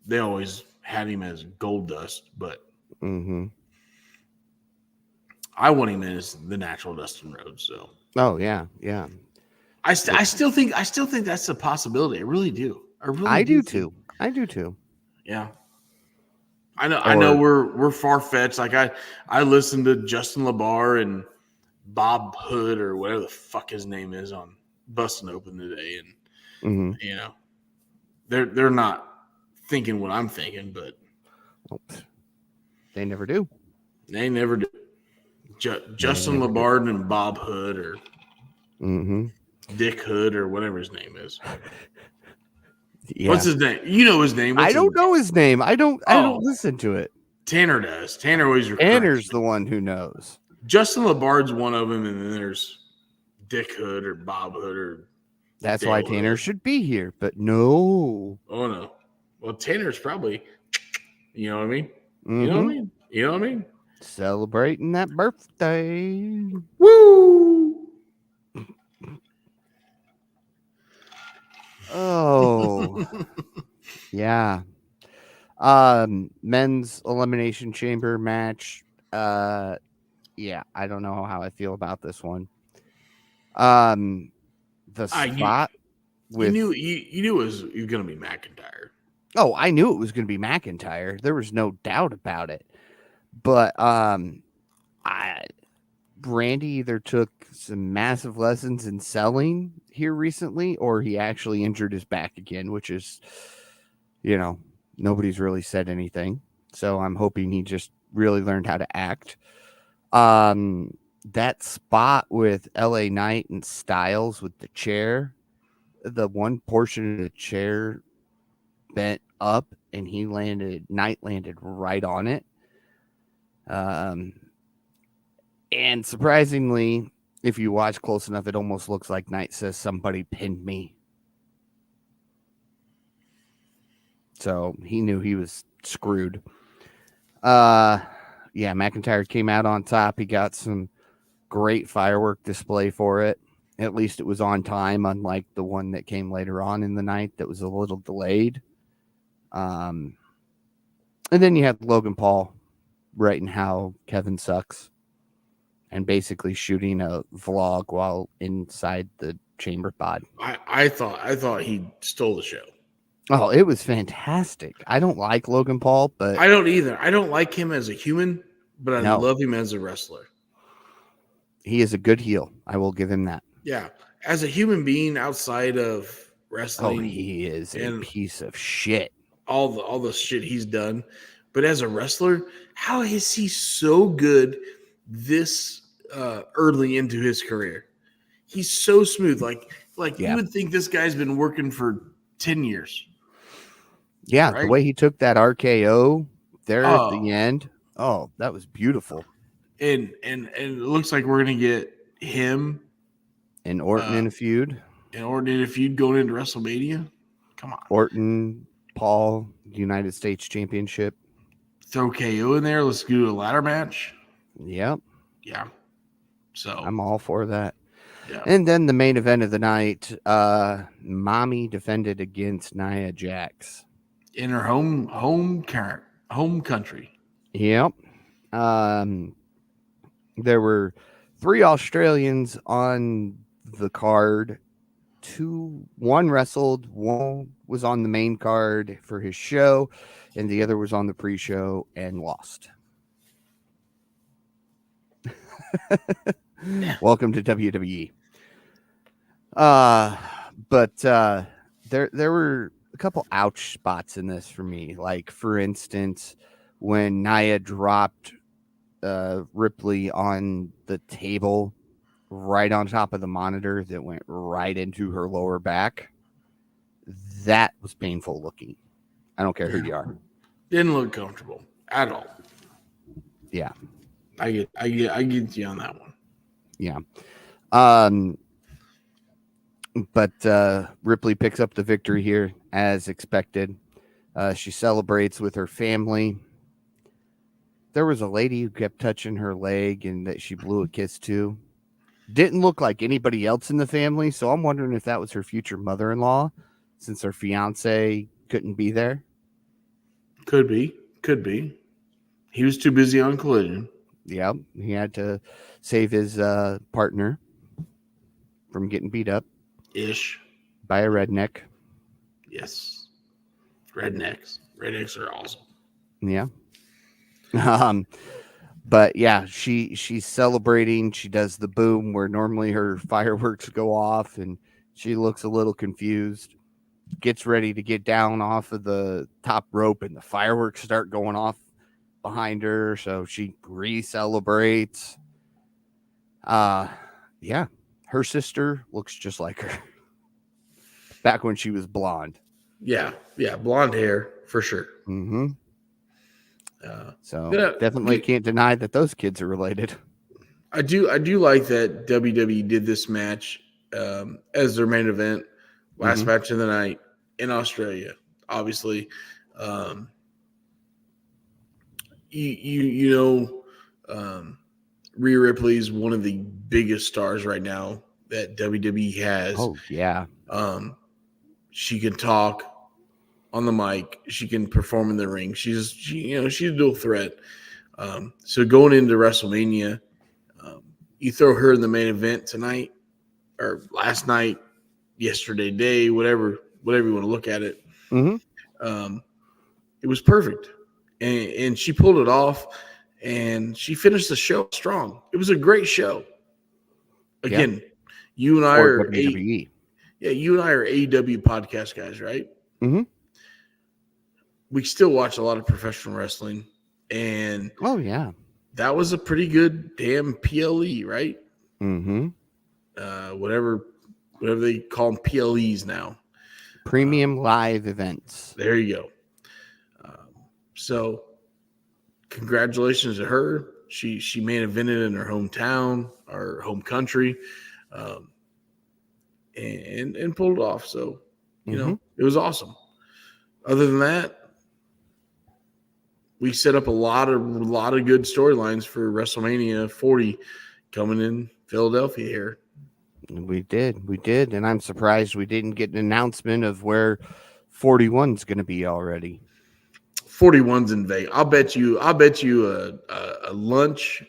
B: they always had him as Gold Dust, but I want him as the natural Dustin Rhodes. So,
A: oh yeah.
B: I still think that's a possibility. I really do.
A: I do too.
B: Yeah. I know we're far fetched. Like I listened to Justin LaBar and Bob Hood or whatever the fuck his name is on Bustin' Open today, and you know they're not thinking what I'm thinking, but
A: they never do.
B: They never do. Justin LaBar and Bob Hood or Dick Hood or whatever his name is. Yeah. What's his name? You know his name.
A: I don't know his name. I don't listen to it.
B: Tanner does. Tanner always
A: Tanner's the one who knows.
B: Justin LaBard's one of them, and then there's Dick Hood or Bob Hood or.
A: That's why Tanner should be here, but no.
B: Oh no. Well, Tanner's probably. You know what I mean? You know what I mean? You know what I mean?
A: Celebrating that birthday.
B: Woo!
A: Oh. Yeah. Men's Elimination Chamber match. Yeah, I don't know how I feel about this one. The spot with
B: you knew it was gonna be McIntyre.
A: Oh, I knew it was gonna be McIntyre. There was no doubt about it. But Randy either took some massive lessons in selling here recently, or he actually injured his back again, which is, nobody's really said anything. So I'm hoping he just really learned how to act. That spot with LA Knight and Styles with the chair, the one portion of the chair bent up and Knight landed right on it. And surprisingly, if you watch close enough, it almost looks like Knight says somebody pinned me. So he knew he was screwed. Yeah, McIntyre came out on top. He got some great firework display for it. At least it was on time, unlike the one that came later on in the night that was a little delayed. And then you had Logan Paul writing how Kevin sucks and basically shooting a vlog while inside the chamber pod.
B: I thought he stole the show.
A: Oh, it was fantastic. I don't like Logan Paul, but
B: I don't either. I don't like him as a human, but I love him as a wrestler.
A: He is a good heel. I will give him that.
B: Yeah. As a human being outside of wrestling.
A: Oh, he is a piece of shit.
B: all the shit he's done. But as a wrestler, how is he so good this early into his career? He's so smooth. Like
A: Yeah.
B: you would think this guy's been working for 10 years.
A: Yeah, the
B: Right?
A: way he took that RKO there at the
B: Oh,
A: end. Oh, that was beautiful.
B: and it looks like we're gonna get him
A: And Orton in a feud.
B: in order if you'd going into WrestleMania. Come on.
A: Orton, Paul, United States Championship.
B: Throw KO in there. Let's do a ladder match.
A: Yep.
B: Yeah. So
A: I'm all for that.
B: yeah.
A: And then the main event of the night, Mommy defended against Nia Jax.
B: In her home country.
A: Yep. There were 3 Australians on the card. One wrestled, one was on the main card for his show, and the other was on the pre-show and lost. Welcome to WWE. But there were a couple ouch spots in this for me. Like, for instance, when Nia dropped Ripley on the table right on top of the monitor that went right into her lower back. That was painful looking. I don't care who you are.
B: Didn't look comfortable at all.
A: Yeah.
B: I get you on that one.
A: Yeah. But Ripley picks up the victory here as expected. She celebrates with her family. There was a lady who kept touching her leg and that she blew a kiss to. Didn't look like anybody else in the family, so I'm wondering if that was her future mother-in-law, since her fiance couldn't be there.
B: Could be. He was too busy on Collision.
A: Yeah, he had to save his partner from getting beat up
B: Ish.
A: by a redneck.
B: Yes. Rednecks are awesome.
A: Yeah. But yeah, she's celebrating. She does the boom where normally her fireworks go off, and she looks a little confused. Gets ready to get down off of the top rope, and the fireworks start going off behind her. So she re-celebrates. Yeah, her sister looks just like her back when she was blonde.
B: Yeah, blonde hair for sure.
A: Mm-hmm. So definitely can't deny that those kids are related.
B: I do like that WWE did this match as their main event, last match of the night in Australia. Obviously, Rhea Ripley is one of the biggest stars right now that WWE has.
A: Oh yeah.
B: She can talk on the mic. She can perform in the ring. She's a dual threat. So going into WrestleMania, you throw her in the main event tonight or last night, yesterday day, whatever you want to look at it. It was perfect, and she pulled it off, and she finished the show strong. It was a great show. Again, you and I are WWE. You and I are AEW podcast guys, right?
A: Mm-hmm.
B: We still watch a lot of professional wrestling, and that was a pretty good damn PLE, right?
A: Mm-hmm.
B: Whatever they call them, PLEs now.
A: Premium live events.
B: There you go. So, congratulations to her. She main evented in her hometown, or home country, and pulled it off. So, you know, it was awesome. Other than that, we set up a lot of good storylines for WrestleMania 40 coming in Philadelphia here.
A: We did, and I'm surprised we didn't get an announcement of where 41's going to be already.
B: 41's in Vegas. I'll bet you a lunch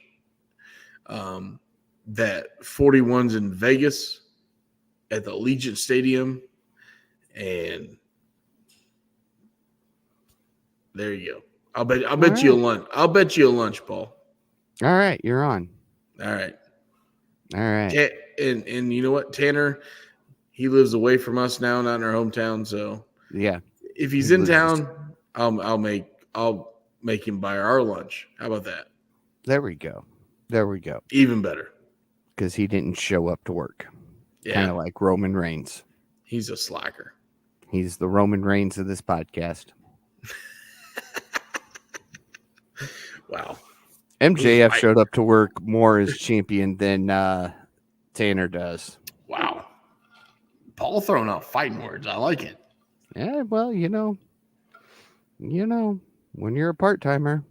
B: that 41's in Vegas at the Allegiant Stadium, and there you go. I'll bet you a lunch. I'll bet you a lunch, Paul.
A: All right, you're on.
B: All right.
A: And
B: you know what, Tanner, he lives away from us now, not in our hometown, so
A: yeah,
B: If he's
A: He
B: in
A: loses.
B: town, I'll make him buy our lunch. How about that?
A: There we go.
B: Even better.
A: Because he didn't show up to work.
B: Yeah,
A: Kind of like Roman Reigns.
B: he's a slacker.
A: He's the Roman Reigns of this podcast.
B: Wow.
A: MJF showed up to work more as champion than Tanner does.
B: Wow. Paul throwing out fighting words. I like it.
A: Yeah, well, you know, when you're a part-timer.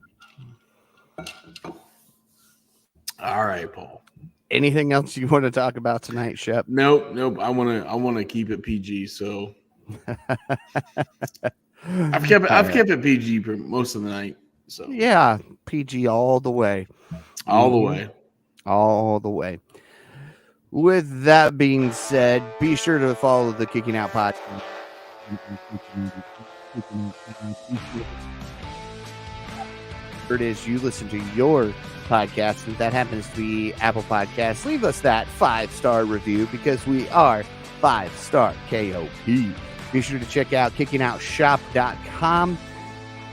B: All right, Paul.
A: Anything else you want to talk about tonight, Shep?
B: Nope. I want to keep it PG. So I've kept it PG for most of the night. So
A: yeah, PG all the way.
B: all the way.
A: All the way. With that being said, be sure to follow the Kicking Out podcast. It is you listen to your podcast, and that happens to be Apple Podcasts. Leave us that 5-star review because we are 5-star KOP. Be sure to check out kickingOutShop.com.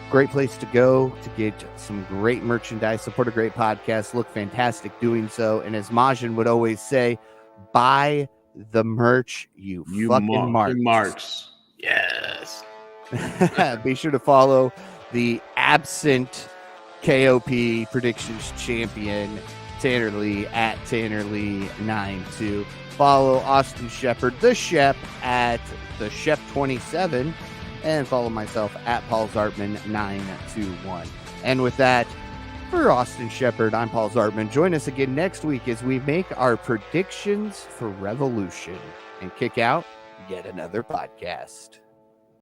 A: Great place to go to get some great merchandise, support a great podcast, look fantastic doing so. And as Majin would always say, buy the merch, you fucking marks.
B: Yes.
A: Be sure to follow the absent KOP predictions champion, Tanner Lee, at Tanner Lee 92. Follow Austin Shepard, the Shep, at the Shep 27. And follow myself at Paul Zartman 921. And with that, for Austin Shepard, I'm Paul Zartman. Join us again next week as we make our predictions for Revolution and kick out yet another podcast.